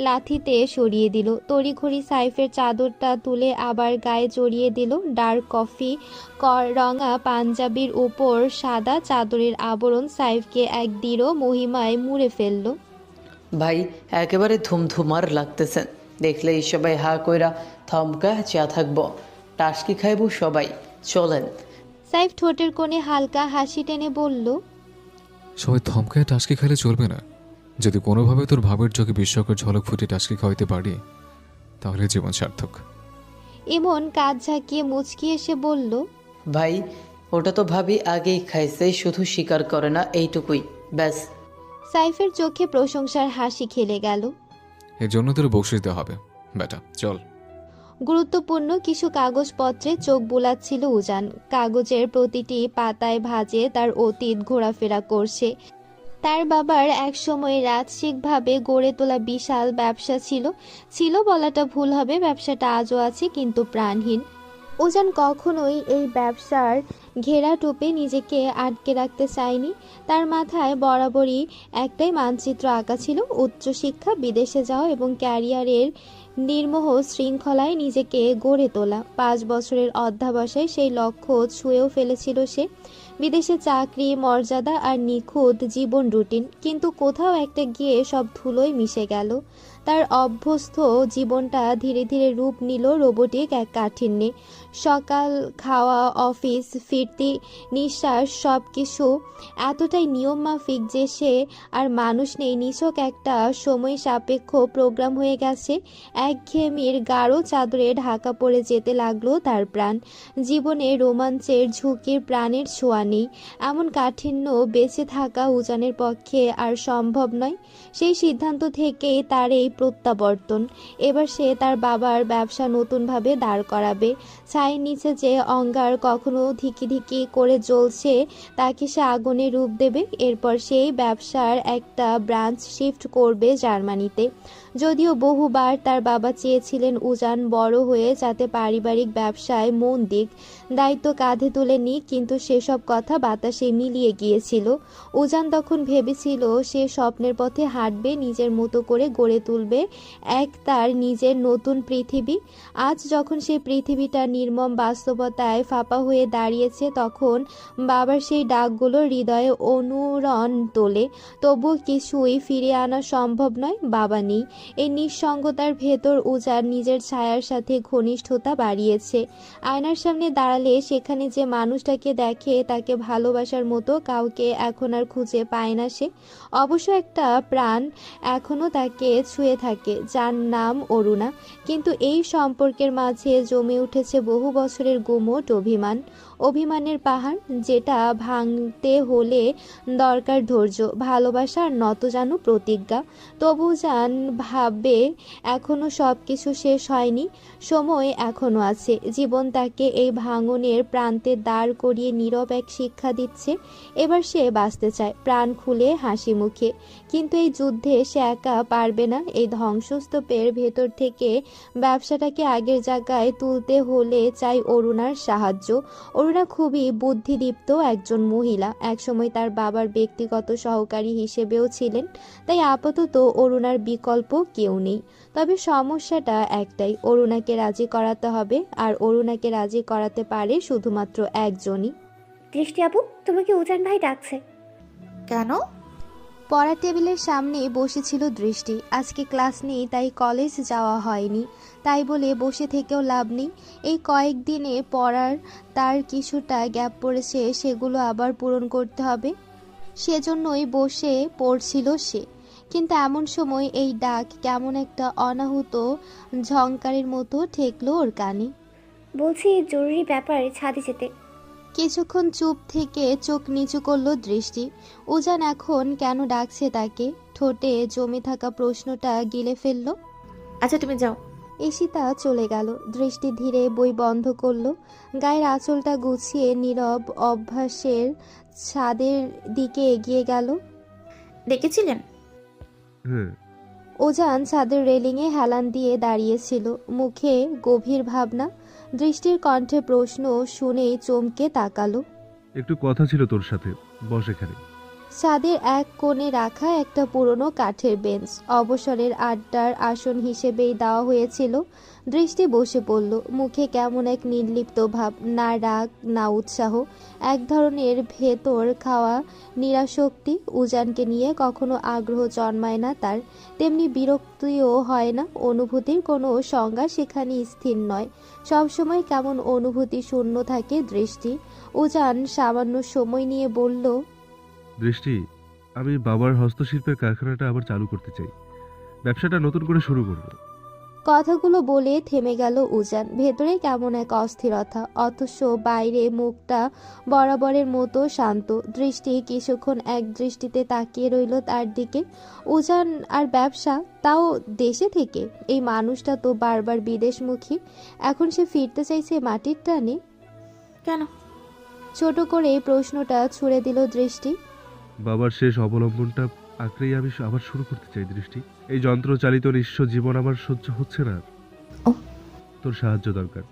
লাথিতে সরিয়ে দিল। তড়িঘড়ি সাইফের চাদরটা তুলে আবার গায়ে জড়িয়ে দিল। ডার্ক কফি রঙা পাঞ্জাবির উপর সাদা চাদরের আবরণ সাইফকে এক দৃঢ় মহিমায় মুড়ে ফেলল। ভাই একেবারে ধুমধুমার লাগতেছেন, দেখলেই সবাই হা কইরা থমকা চা থাকবো, টাসকি খাইব সবাই, চলেন। সাইফ ঠোঁটের কোণে হালকা হাসি টেনে বলল, সবাই থমকায় টাস্কি খেলে চলবে না। যদি কোনোভাবে তোর ভাবের চোখে বিস্ময়কর ঝলক ফুটে টাস্কি খাওয়াইতে পারি তাহলে জীবন সার্থক। ইমন কাঁধ ঝাঁকিয়ে মুচকি এসে বলল, ভাই ওটা তো ভাবি আগেই খাইছে, শুধু স্বীকার করে না, এইটুকুই ব্যাস। সাইফের চোখে প্রশংসার হাসি খেলে গেল। এর জন্য তোর বকশিস দেওয়া হবে বেটা, চল। গুরুত্বপূর্ণ কিছু কাগজপত্রে চোখ বুলাচ্ছিল উজান। কাগজের প্রতিটি পাতায় ভাঁজে তার অতীত ঘোরাফেরা করছে। তার বাবার একসময় রাজসিকভাবে গড়ে তোলা বিশাল ব্যবসা ছিল বলাটা ভুল হবে, ব্যবসাটা আজও আছে কিন্তু প্রাণহীন। উজান কখনোই এই ব্যবসার ঘেরাটোপে নিজেকে আটকে রাখতে চায়নি। তার মাথায় বরাবরই একটাই মানচিত্র আঁকা ছিল, উচ্চশিক্ষা, বিদেশে যাওয়া এবং ক্যারিয়ারের নির্মোহ শৃঙ্খলায় নিজেকে গড়ে তোলা। 5 বছরের অধ্যবসায় সেই লক্ষ্য ছুঁয়েও ফেলেছিল সে। বিদেশে চাকরি, মর্যাদা আর নিখুঁত জীবন রুটিন, কিন্তু কোথাও একটা গিয়ে সব ধুলোয় মিশে গেল। তার অভ্যস্ত জীবনটা ধীরে ধীরে রূপ নিল রোবটিক এক কাঠিন্যে। সকাল, খাওয়া, অফিস, ফিরতি, নিঃশ্বাস সব কিছু এতটাই নিয়মমাফিক যে সে আর মানুষ নেই, নিছক একটা সময় সাপেক্ষ প্রোগ্রাম হয়ে গেছে। একঘেয়েমির গাঢ় চাদরে ঢাকা পড়ে যেতে লাগলো তার প্রাণ। জীবনে রোমাঞ্চের, ঝুঁকির, প্রাণের ছোঁয়া নেই। এমন কাঠিন্য বেঁচে থাকা উজানের পক্ষে আর সম্ভব নয়। সেই সিদ্ধান্ত থেকেই তার এই প্রত্যাবর্তন। এবার সে তার বাবার ব্যবসা নতুনভাবে দাঁড় করাবে। ছায়ের নিচে যে অঙ্গার কখনো ধিকি ধিকি করে জ্বলছে তাকে সে আগুনে রূপ দেবে। এরপর সেই ব্যবসার একটা ব্রাঞ্চ শিফট করবে জার্মানিতে। যদিও বহুবার তার বাবা চেয়েছিলেন উজান বড় হয়ে যাতে পারিবারিক ব্যবসায় মন দিক, দায়িত্ব কাঁধে তুলে নিক, কিন্তু সেসব কথা বাতাসে মিলিয়ে গিয়েছিল। উজান তখন ভেবেছিল সে স্বপ্নের পথে হাঁটবে, নিজের মতো করে গড়ে তুলবে এক তার নিজের নতুন পৃথিবী। আজ যখন সেই পৃথিবীটা নির্মম বাস্তবতায় ফাঁপা হয়ে দাঁড়িয়েছে, তখন বাবার সেই ডাকগুলো হৃদয়ে অনুরণ তোলে। তবুও কিছুই ফিরিয়ে আনা সম্ভব নয়, বাবা নেই। এই নিঃসঙ্গতার ভেতর উজান নিজের ছায়ার সাথে ঘনিষ্ঠতা বাড়িয়েছে। আয়নার সামনে দাঁড়ালে সেখানে যে মানুষটাকে দেখে তাকে ভালোবাসার মতো কাউকে এখন আর খুঁজে পায় না সে। অবশ্য একটা প্রাণ এখনও তাকে ছুঁয়ে থাকে, যার নাম অরুণা। কিন্তু এই সম্পর্কের মাঝে জমে উঠেছে বহু বছরের গুমোট অভিমান, অভিমানের পাহাড়, যেটা ভাঙতে হলে দরকার ধৈর্য, ভালোবাসা আর নতজানু প্রতিজ্ঞা। তবু জান ভাবে এখনো সব কিছু শেষ হয়নি, সময় এখনো আছে। জীবন তাকে এই ভাঙনের প্রান্তে দাঁড় করিয়ে নীরব এক শিক্ষা দিচ্ছে। এবার সে বাঁচতে চায় প্রাণ খুলে, হাসি মুখে। কিন্তু এই যুদ্ধে সে একা পারবে না। এই ধ্বংসস্তূপের ভেতর থেকে ব্যবসাটাকে আগের জায়গায় তুলতে হলে চাই অরুণার সাহায্য। অরুণা খুবই বুদ্ধিদীপ্ত একজন মহিলা, একসময় তার বাবার ব্যক্তিগত সহকারী হিসেবেও ছিলেন। তাই আপাতত অরুণার বিকল্প কেউ নেই। তবে সমস্যাটা একটাই, অরুণাকে রাজি করাতে হবে, আর অরুণাকে রাজি করাতে পারে শুধুমাত্র একজনই। দৃষ্টি আপু, তোমাকে উজান ভাই ডাকছে। কেন? পড়ার টেবিলের সামনে বসেছিল দৃষ্টি। আজকে ক্লাস নেই, তাই কলেজ যাওয়া হয়নি। তাই বলে বসে থেকেও লাভ নেই। এই কয়েকদিনে পড়ার তার কিছুটা গ্যাপ পড়েছে, সেগুলো আবার পূরণ করতে হবে। সেজন্যই বসে পড়ছিল সে। কিন্তু এমন সময় এই ডাক কেমন একটা অনাহুত ঝংকারের মতো ঠেকলো ওর কানে। বলছি জরুরি ব্যাপার, ছাদে যেতে। কিছুক্ষণ চুপ থেকে চোখ নিচু করলো দৃষ্টি। উজান এখন কেন ডাকছে তাকে, ঠোঁটে জমে থাকা প্রশ্নটা গিলে ফেললো। আচ্ছা তুমি যাও। ঈশিতা চলে গেল। দৃষ্টি ধীরে বই বন্ধ করলো, গায়ের আঁচলটা গুছিয়ে নীরব অভ্যাসের ছাদের দিকে এগিয়ে গেল। ডেকেছিলেন? হ্যাঁ। উজান ছাদের রেলিংয়ে হেলান দিয়ে দাঁড়িয়েছিল, মুখে গভীর ভাবনা। দৃষ্টির কণ্ঠে প্রশ্ন শুনেই চমকে তাকালো। একটু কথা ছিল তোর সাথে, বস এখানে। ছাদের এক কোণে রাখা একটা পুরনো কাঠের বেঞ্চ অবসরের আড্ডার আসন হিসেবেই দেওয়া হয়েছিল। দৃষ্টি বসে পড়ল। মুখে কেমন এক নির্লিপ্ত ভাব, না রাগ না উৎসাহ, এক ধরনের ভেতর খাওয়া নিরাসক্তি। উজানকে নিয়ে কখনো আগ্রহ জন্মায় না তার, তেমনি বিরক্তিও হয় না। অনুভূতির কোনো সংজ্ঞা সেখানে স্থির নয়, সবসময় কেমন অনুভূতি শূন্য থাকে দৃষ্টি। উজান সামান্য সময় নিয়ে বলল, দৃষ্টি, আমি বাবার হস্তশিল্পের কারখানাটা আবার চালু করতে চাই। ব্যবসাটা নতুন করে শুরু করব। কথাগুলো বলে থেমে গেল উজান। ভেতরে কেমন এক অস্থিরতা, অথচ বাইরে মুখটা বরাবরের মতো শান্ত। দৃষ্টি কিছুক্ষণ এক দৃষ্টিতে তাকিয়ে রইল তার দিকে। উজান আর ব্যবসা, তাও দেশে থেকে? এই মানুষটা তো বারবার বিদেশমুখী, এখন সে ফিরতে চাইছে মাটির টানে। কেন? ছোট করে এই প্রশ্নটা ছুড়ে দিল দৃষ্টি। বাবার শেষ অবলম্বনটা আঁকড়েই আমি আবার শুরু করতে চাই দৃষ্টি। এই যন্ত্রচালিত নিঃস্ব জীবন আমার সহ্য হচ্ছে না। ও। তোর সাহায্য দরকার।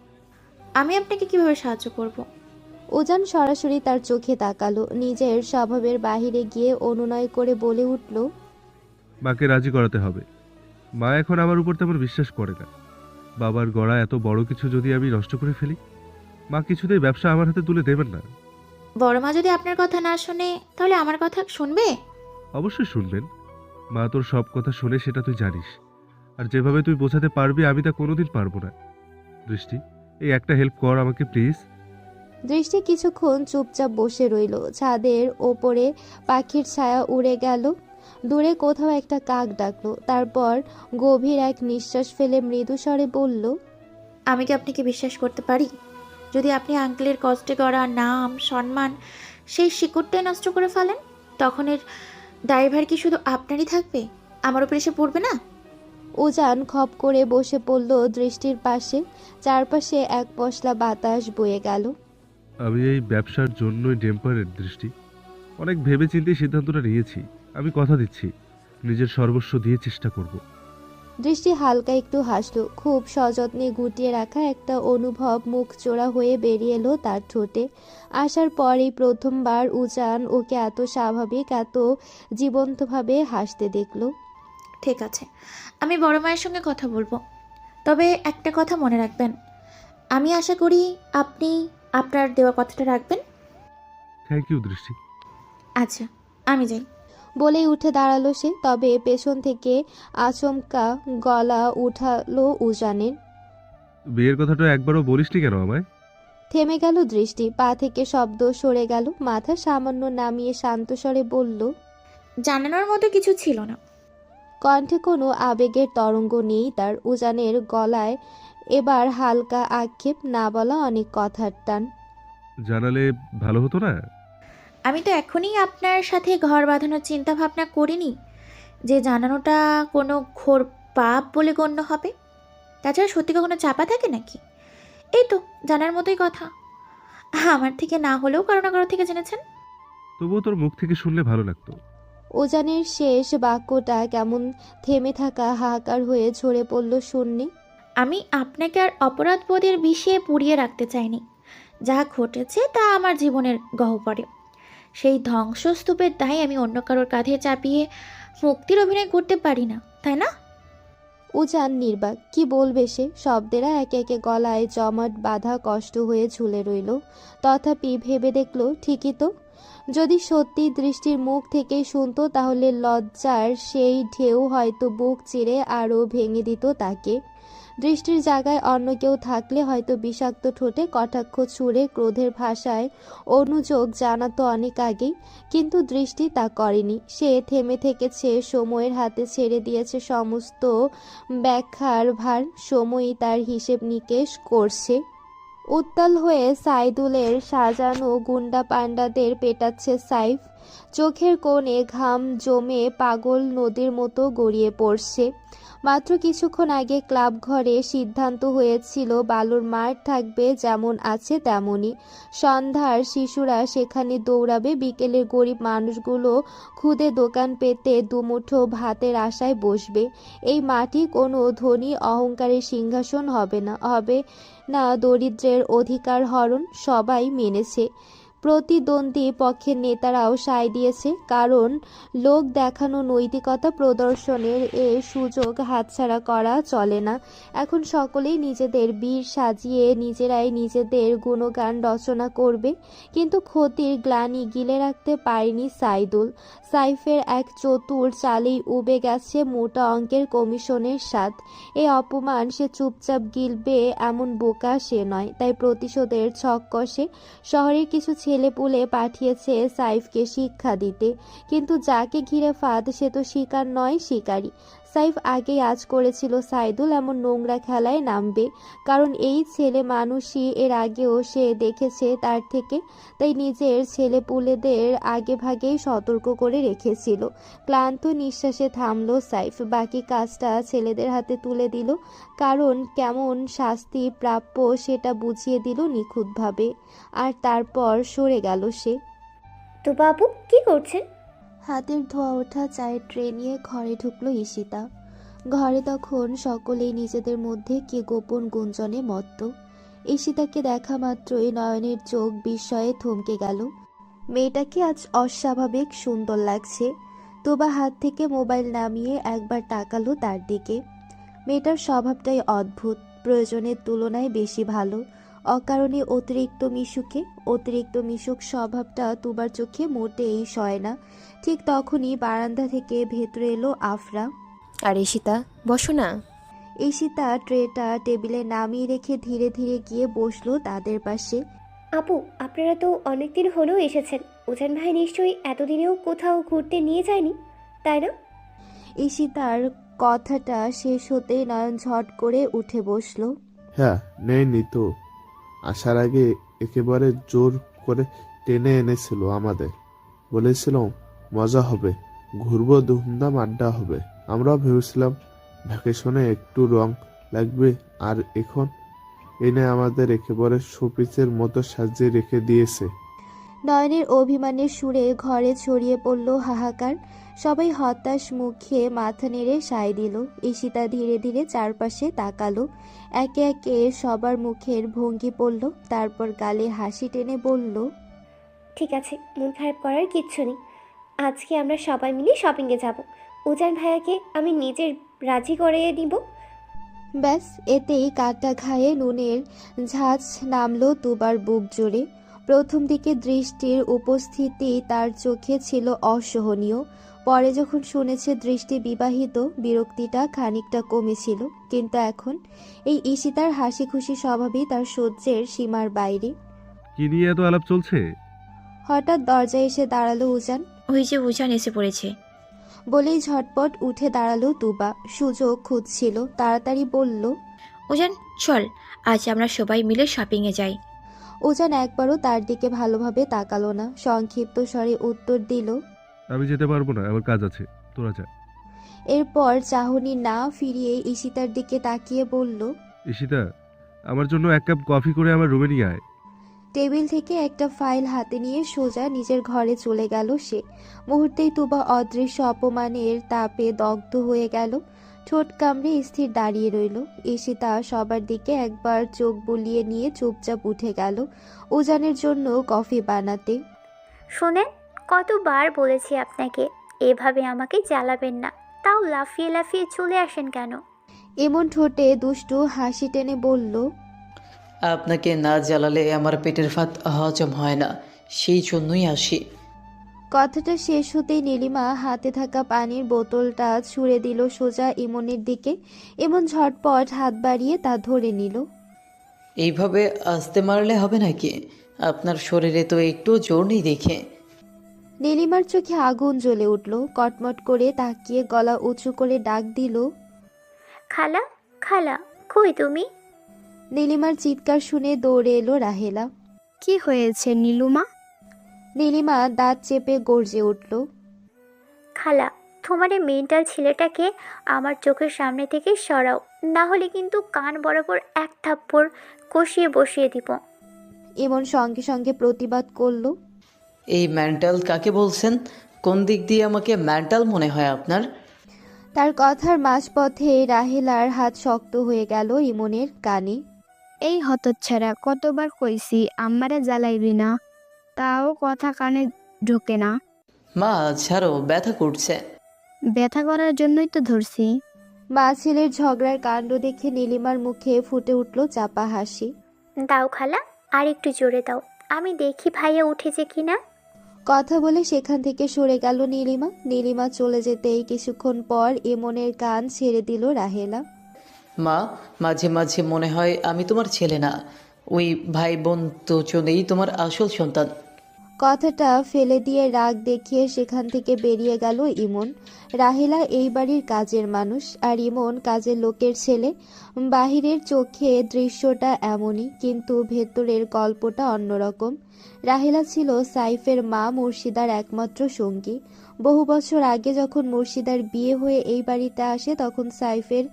আমি আপনাকে কিভাবে সাহায্য করব? উজান সরাসরি তার চোখে তাকালো। নিজের স্বভাবের বাহিরে গিয়ে অনুনয় করে বলে উঠল, মাকে রাজি করাতে হবে। মা এখন আমার উপর তেমন বিশ্বাস করে না। বাবার গড়া এত বড় কিছু যদি আমি নষ্ট করে ফেলি, মা কিছুতেই ব্যবসা আমার হাতে তুলে দেবেন না। বড় মা যদি আপনার কথা না শোনে, তাহলে আমার কথা শুনবে? অবশ্যই শুনবেন। মা তোর সব কথা শুনে, সেটা তুই জানিস। আর যেভাবে তুই বোঝাতে পারবি আমি তা কোনোদিন পারবো না। দৃষ্টি, এই একটা হেল্প কর আমাকে প্লিজ। দৃষ্টি কিছুক্ষণ চুপচাপ বসে রইল। ছাদের ওপরে পাখির ছায়া উড়ে গেল। দূরে কোথাও একটা কাক ডাকলো। তারপর গভীর এক নিঃশ্বাস ফেলে মৃদু স্বরে বলল, আমি কি আপনাকে বিশ্বাস করতে পারি যদি আপনি আঙ্কেলের কষ্টে গড়া নাম সম্মান সেই শিকড়টাই নষ্ট করে ফেলেন? তখন এর দায়ভার কি শুধু আপনারই থাকবে, আমার উপর এসে পড়বে না? উজান খপ করে বসে পড়ল দৃষ্টির পাশে। চারপাশে এক পশলা বাতাস বয়ে গেল। আমি এই ব্যবসার জন্যই ডেম্পারের দৃষ্টি। অনেক ভেবেচিন্তে সিদ্ধান্তটা নিয়েছি। আমি কথা দিচ্ছি, নিজের সর্বস্ব দিয়ে চেষ্টা করব। দৃষ্টি হালকা একটু হাসল। খুব সযত্নে গুটিয়ে রাখা একটা অনুভব মুখ চোরা হয়ে বেরিয়ে এলো তার ঠোঁটে। আসার পরেই প্রথমবার উজান ওকে এত স্বাভাবিক, এত জীবন্তভাবে হাসতে দেখলো। ঠিক আছে, আমি বড় মায়ের সঙ্গে কথা বলবো। তবে একটা কথা মনে রাখবেন, আমি আশা করি আপনি আপনার দেওয়া কথাটা রাখবেন। থ্যাংক ইউ দৃষ্টি। আচ্ছা, আমি যাই। বলেই উঠে দাঁড়ালো সে। তবে পেছন থেকে আচমকা গলা উঠালো উজানের। বিয়ের কথাটা একবারও বলিসনি কেন আমায়? থেমে গেল দৃষ্টি। পা থেকে শব্দ সরে গেল। মাথা সামান্য নামিয়ে শান্ত স্বরে বলল, জানানোর মতো কিছু ছিল না। কণ্ঠে কোনো আবেগের তরঙ্গ নেই তার। উজানের গলায় এবার হালকা আক্ষেপ, না বলা অনেক কথার টান। জানালে ভালো হতো না? আমি তো এখনই আপনার সাথে ঘর বাঁধানোর চিন্তা ভাবনা করিনি যে জানানোটা কোনো ঘোর পাপ বলে গণ্য হবে। তাছাড়া সত্যি কখনো চাপা থাকে নাকি? এই তো জানার মতোই কথা। আমার থেকে না হলেও কারো না কারো থেকে জেনেছেন। তবুও তোর মুখ থেকে শুনলে ভালো লাগতো। উজানের শেষ বাক্যটা কেমন থেমে থাকা হাহাকার হয়ে ঝরে পড়ল শূন্যে। আমি আপনাকে আর অপরাধবোধের বিষে পুড়িয়ে রাখতে চাইনি। যা ঘটেছে তা আমার জীবনের গহ্বরে। সেই ধ্বংসস্তূপের দায় আমি অন্য কারোর কাঁধে চাপিয়ে মুক্তির অভিনয় করতে পারি না, তাই না? উজান নির্বাক। কি বলবে সে? শব্দেরা একে একে গলায় জমাট বাঁধা কষ্ট হয়ে ঝুলে রইল। তথাপি ভেবে দেখল, ঠিকই তো। যদি সত্যি দৃষ্টির মুখ থেকে শুনতো, তাহলে লজ্জার সেই ঢেউ হয়তো বুক চিরে আরও ভেঙে দিত তাকে। দৃষ্টির জায়গায় অন্য কেউ থাকলে হয়তো বিষাক্ত ঠোঁটে কটাক্ষ ছুঁড়ে ক্রোধের ভাষায় অনুযোগ জানাতো অনেক আগেই। কিন্তু দৃষ্টি তা করেনি। সে থেমে থেকেছে, সময়ের হাতে ছেড়ে দিয়েছে সমস্ত ব্যাখ্যার ভার। সময়ই তার হিসেব নিকেশ করছে। উত্তাল হয়ে সাইদুলের সাজানো গুন্ডা পান্ডাদের পেটাচ্ছে সাইফ। চোখের কোণে ঘাম জমে পাগল নদীর মতো গড়িয়ে পড়ছে। মাত্র কিছুক্ষণ আগে ক্লাব ঘরে সিদ্ধান্ত হয়েছিল বালুর মাঠ থাকবে যেমন আছে তেমনই। সন্ধ্যার শিশুরা সেখানে দৌড়াবে, বিকেলের গরিব মানুষগুলো খুদে দোকান পেতে দুমুঠো ভাতের আশায় বসবে। এই মাটি কোনো ধনী অহংকারের সিংহাসন হবে না, হবে না দরিদ্রের অধিকার হরণ, সবাই মেনেছে। প্রতিদ্বন্দ্বী পক্ষের নেতারাও সায় দিয়েছে, কারণ লোক দেখানো নৈতিকতা প্রদর্শনের এ সুযোগ হাতছাড়া করা চলে না। এখন সকলেই নিজেদের বীর সাজিয়ে নিজেরাই নিজেদের গুণগান রচনা করবে। কিন্তু ক্ষতির গ্লানি গিলে রাখতে পারেনি সাইদুল। সাইফের এক চতুর চালেই উবে গেছে মোটা অঙ্কের কমিশনের স্বাদ। এই অপমান সে চুপচাপ গিলবে এমন বোকা সে নয়। তাই প্রতিশোধের ছক কষে শহরের কিছু ছেলেপুলে পাঠিয়েছে সাইফকে শিক্ষা দিতে। কিন্তু যাকে ঘিরে ফাঁদ সে তো শিকার নয়, শিকারী। সাইফ আগেই আজ করেছিল সাইদুল এমন নোংরা খেলায় নামবে, কারণ এই ছেলে মানুষই এর আগেও সে দেখেছে তার থেকে। তাই নিজের ছেলেপুলেদের আগে ভাগেই সতর্ক করে রেখেছিল। ক্লান্ত নিঃশ্বাসে থামলো সাইফ, বাকি কাজটা ছেলেদের হাতে তুলে দিল। কারণ কেমন শাস্তি প্রাপ্য সেটা বুঝিয়ে দিল নিখুঁতভাবে। আর তারপর সরে গেল সে। তো বাবু কি করছেন? হাতের ধোয়া ওঠা চায়ের ট্রে নিয়ে ঘরে ঢুকলো ঈশিতা। ঘরে তখন সকলেই নিজেদের মধ্যে কি গোপন গুঞ্জনে মত্ত। ঈশিতাকে দেখা মাত্রই নয়নের চোখ বিস্ময়ে থমকে গেল। মেয়েটাকে আজ অস্বাভাবিক সুন্দর লাগছে। তোবা হাত থেকে মোবাইল নামিয়ে একবার তাকালো তার দিকে। মেয়েটার স্বভাবটাই অদ্ভুত, প্রয়োজনের তুলনায় বেশি ভালো। অকারণে অতিরিক্ত মিশুক স্বভাবটা তুবার চোখে মোটেই সয় না। ঠিক তখনই বারান্দা থেকে ভেতরে এলো আফরা। আর ঈশিতা, বসো না। ঈশিতা ট্রেটা টেবিলে নামিয়ে রেখে ধীরে ধীরে গিয়ে বসলো তাদের পাশে। আপু, আপনারা তো অনেকদিন হলেও এসেছেন। উজান ভাই নিশ্চয়ই এতদিনেও কোথাও ঘুরতে নিয়ে যায়নি, তাই না? ঈশিতার কথাটা শেষ হতেই নয়ন ঝট করে উঠে বসলো। হ্যাঁ, নেয়নি তো। আসার আগে একেবারে জোর করে টেনে এনেছিল আমাদের। বলেছিল মজা হবে, ঘুরবো, ধুমধাম আড্ডা হবে। আমরাও ভেবেছিলাম ভ্যাকেশনে একটু রং লাগবে। আর এখন এনে আমাদের একেবারে শোপিসের মতো সাজিয়ে রেখে দিয়েছে। নয়নের অভিমানের সুরে ঘরে ছড়িয়ে পড়ল হাহাকার। সবাই হতাশ মুখে মাথা নেড়ে সায় দিল। ঈশিতা ধীরে ধীরে চারপাশে তাকালো। একে একে সবার মুখের ভঙ্গি পড়ল। তারপর গালে হাসি টেনে বলল, ঠিক আছে, মন খারাপ করার কিচ্ছু নেই। আজকে আমরা সবাই মিলে শপিংয়ে যাব। উজান ভাইয়াকে আমি নিজের রাজি করে দিব। ব্যাস, এতেই কাটা ঘায়ে নুনের ঝাঁজ নামলো তুবার বুক জুড়ে। প্রথম দিকে দৃষ্টির উপস্থিতি তার চোখে ছিল অসহনীয়। পরে যখন শুনেছে দৃষ্টি বিবাহিত, বিরক্তিটা খানিকটা কমেছিল। কিন্তু এখন এই ঈশিতার হাসি খুশি স্বভাবই তার সহ্যের সীমার বাইরে। কি নিয়ে এত আলাপ চলছে? হঠাৎ দরজায় এসে দাঁড়ালো উজান। ওই যে উজান এসে পড়েছে। বলেই ঝটপট উঠে দাঁড়ালো তুবা। সুযোগ খুঁজছিল, তাড়াতাড়ি বলল, উজান চল, আজ আমরা সবাই মিলে শপিংয়ে যাই। উজান একবারও তার দিকে ভালোভাবে তাকালো না, সংক্ষিপ্ত স্বরে উত্তর দিল, আমি যেতে পারবো না, আমার কাজ আছে, তোরা যা। এরপর চাহনি না ফিরিয়ে ঈশিতার দিকে তাকিয়ে বলল, ঈশিতা, আমার জন্য এক কাপ কফি করে আমার রুমে নিয়ে আয়। টেবিল থেকে একটা ফাইল হাতে নিয়ে সোজা নিজের ঘরে চলে গেল সে। মুহূর্তেই তুবা অদৃশ্য অপমানের তাপে দগ্ধ হয়ে গেল। ঠোঁট কামড়ে স্থির দাঁড়িয়ে রইল। ঈশিতা সবার দিকে একবার চোখ বুলিয়ে নিয়ে চুপচাপ উঠে গেল উজানের জন্য কফি বানাতে। শোনেন, কতবার বলেছি আপনাকে এভাবে আমাকে জ্বালাবেন না, তাও লাফিয়ে লাফিয়ে চলে আসেন কেন? এমন ঠোঁটে দুষ্টু হাসি টেনে বলল, আপনাকে না জ্বালালে আমার পেটের ভাত হজম হয় না, সেই জন্যই আসি। কথাটা শেষ হতেই নীলিমা হাতে থাকা পানির বোতলটা ছুঁড়ে দিল সোজা ইমনের দিকে। এমন ঝটপট হাত বাড়িয়ে তা ধরে নিল। এইভাবে আসতে মারলে হবে নাকি? আপনার শরীরে তো একটু জোর নেই দেখে। নীলিমার চোখে আগুন জ্বলে উঠল। কটমট করে তাকিয়ে গলা উঁচু করে ডাক দিল, খালা, খালা, কই তুমি? নীলিমার চিৎকার শুনে দৌড়ে এলো রাহেলা। কি হয়েছে নীলুমা? নীলিমা দাঁত চেপে গর্জে উঠল, খালা, তোমার এই মেন্টাল ছেলেটাকে আমার চোখের সামনে থেকে সরাও, না হলে কিন্তু কান বরাবর এক থাপ্পড় কষিয়ে বসিয়ে দিব। ইমন সঙ্গে সঙ্গে প্রতিবাদ করল, এই মেন্টাল কাকে বলছেন? কোন দিক দিয়ে আমাকে মেন্টাল মনে হয় আপনার? তার কথার মাঝপথে রাহেলার হাত শক্ত হয়ে গেল ইমনের কানে। এই হতচ্ছাড়া, কতবার কইছি আমারে জ্বালাইবি না, তাও কথা কানে ঢোকে না। মা ছাড়ো, ব্যথা করছে। ব্যথা করার জন্যই তো ধরছি। মা ছেলের ঝগড়ার কাণ্ড দেখে নীলিমার মুখে ফুটে উঠল চাপা হাসি। দাও খালা, আর একটু জোরে দাও, আমি দেখি ভাইয়া উঠেছে কিনা। কথা বলে সেখান থেকে সরে গেল নীলিমা। নীলিমা চলে যেতেই কিছুক্ষণ পর ইমনের কান ছেড়ে দিল রাহেলা। মা, মাঝে মাঝে মনে হয় আমি তোমার ছেলে না, ওই ভাই বোন দুজনেই তোমার আসল সন্তান। কথাটা ফেলে দিয়ে রাগ দেখিয়ে সেখান থেকে বেরিয়ে গেল ইমন। রাহেলা এই বাড়ির কাজের মানুষ আর ইমন কাজের লোকের ছেলে। বাহিরের চোখে দৃশ্যটা এমনই, কিন্তু ভেতরের গল্পটা অন্যরকম। রাহেলা ছিল সাইফের মা মুর্শিদার একমাত্র সঙ্গী। বহু বছর আগে যখন মুর্শিদার বিয়ে হয়ে এই বাড়িতে আসে, তখন সাইফের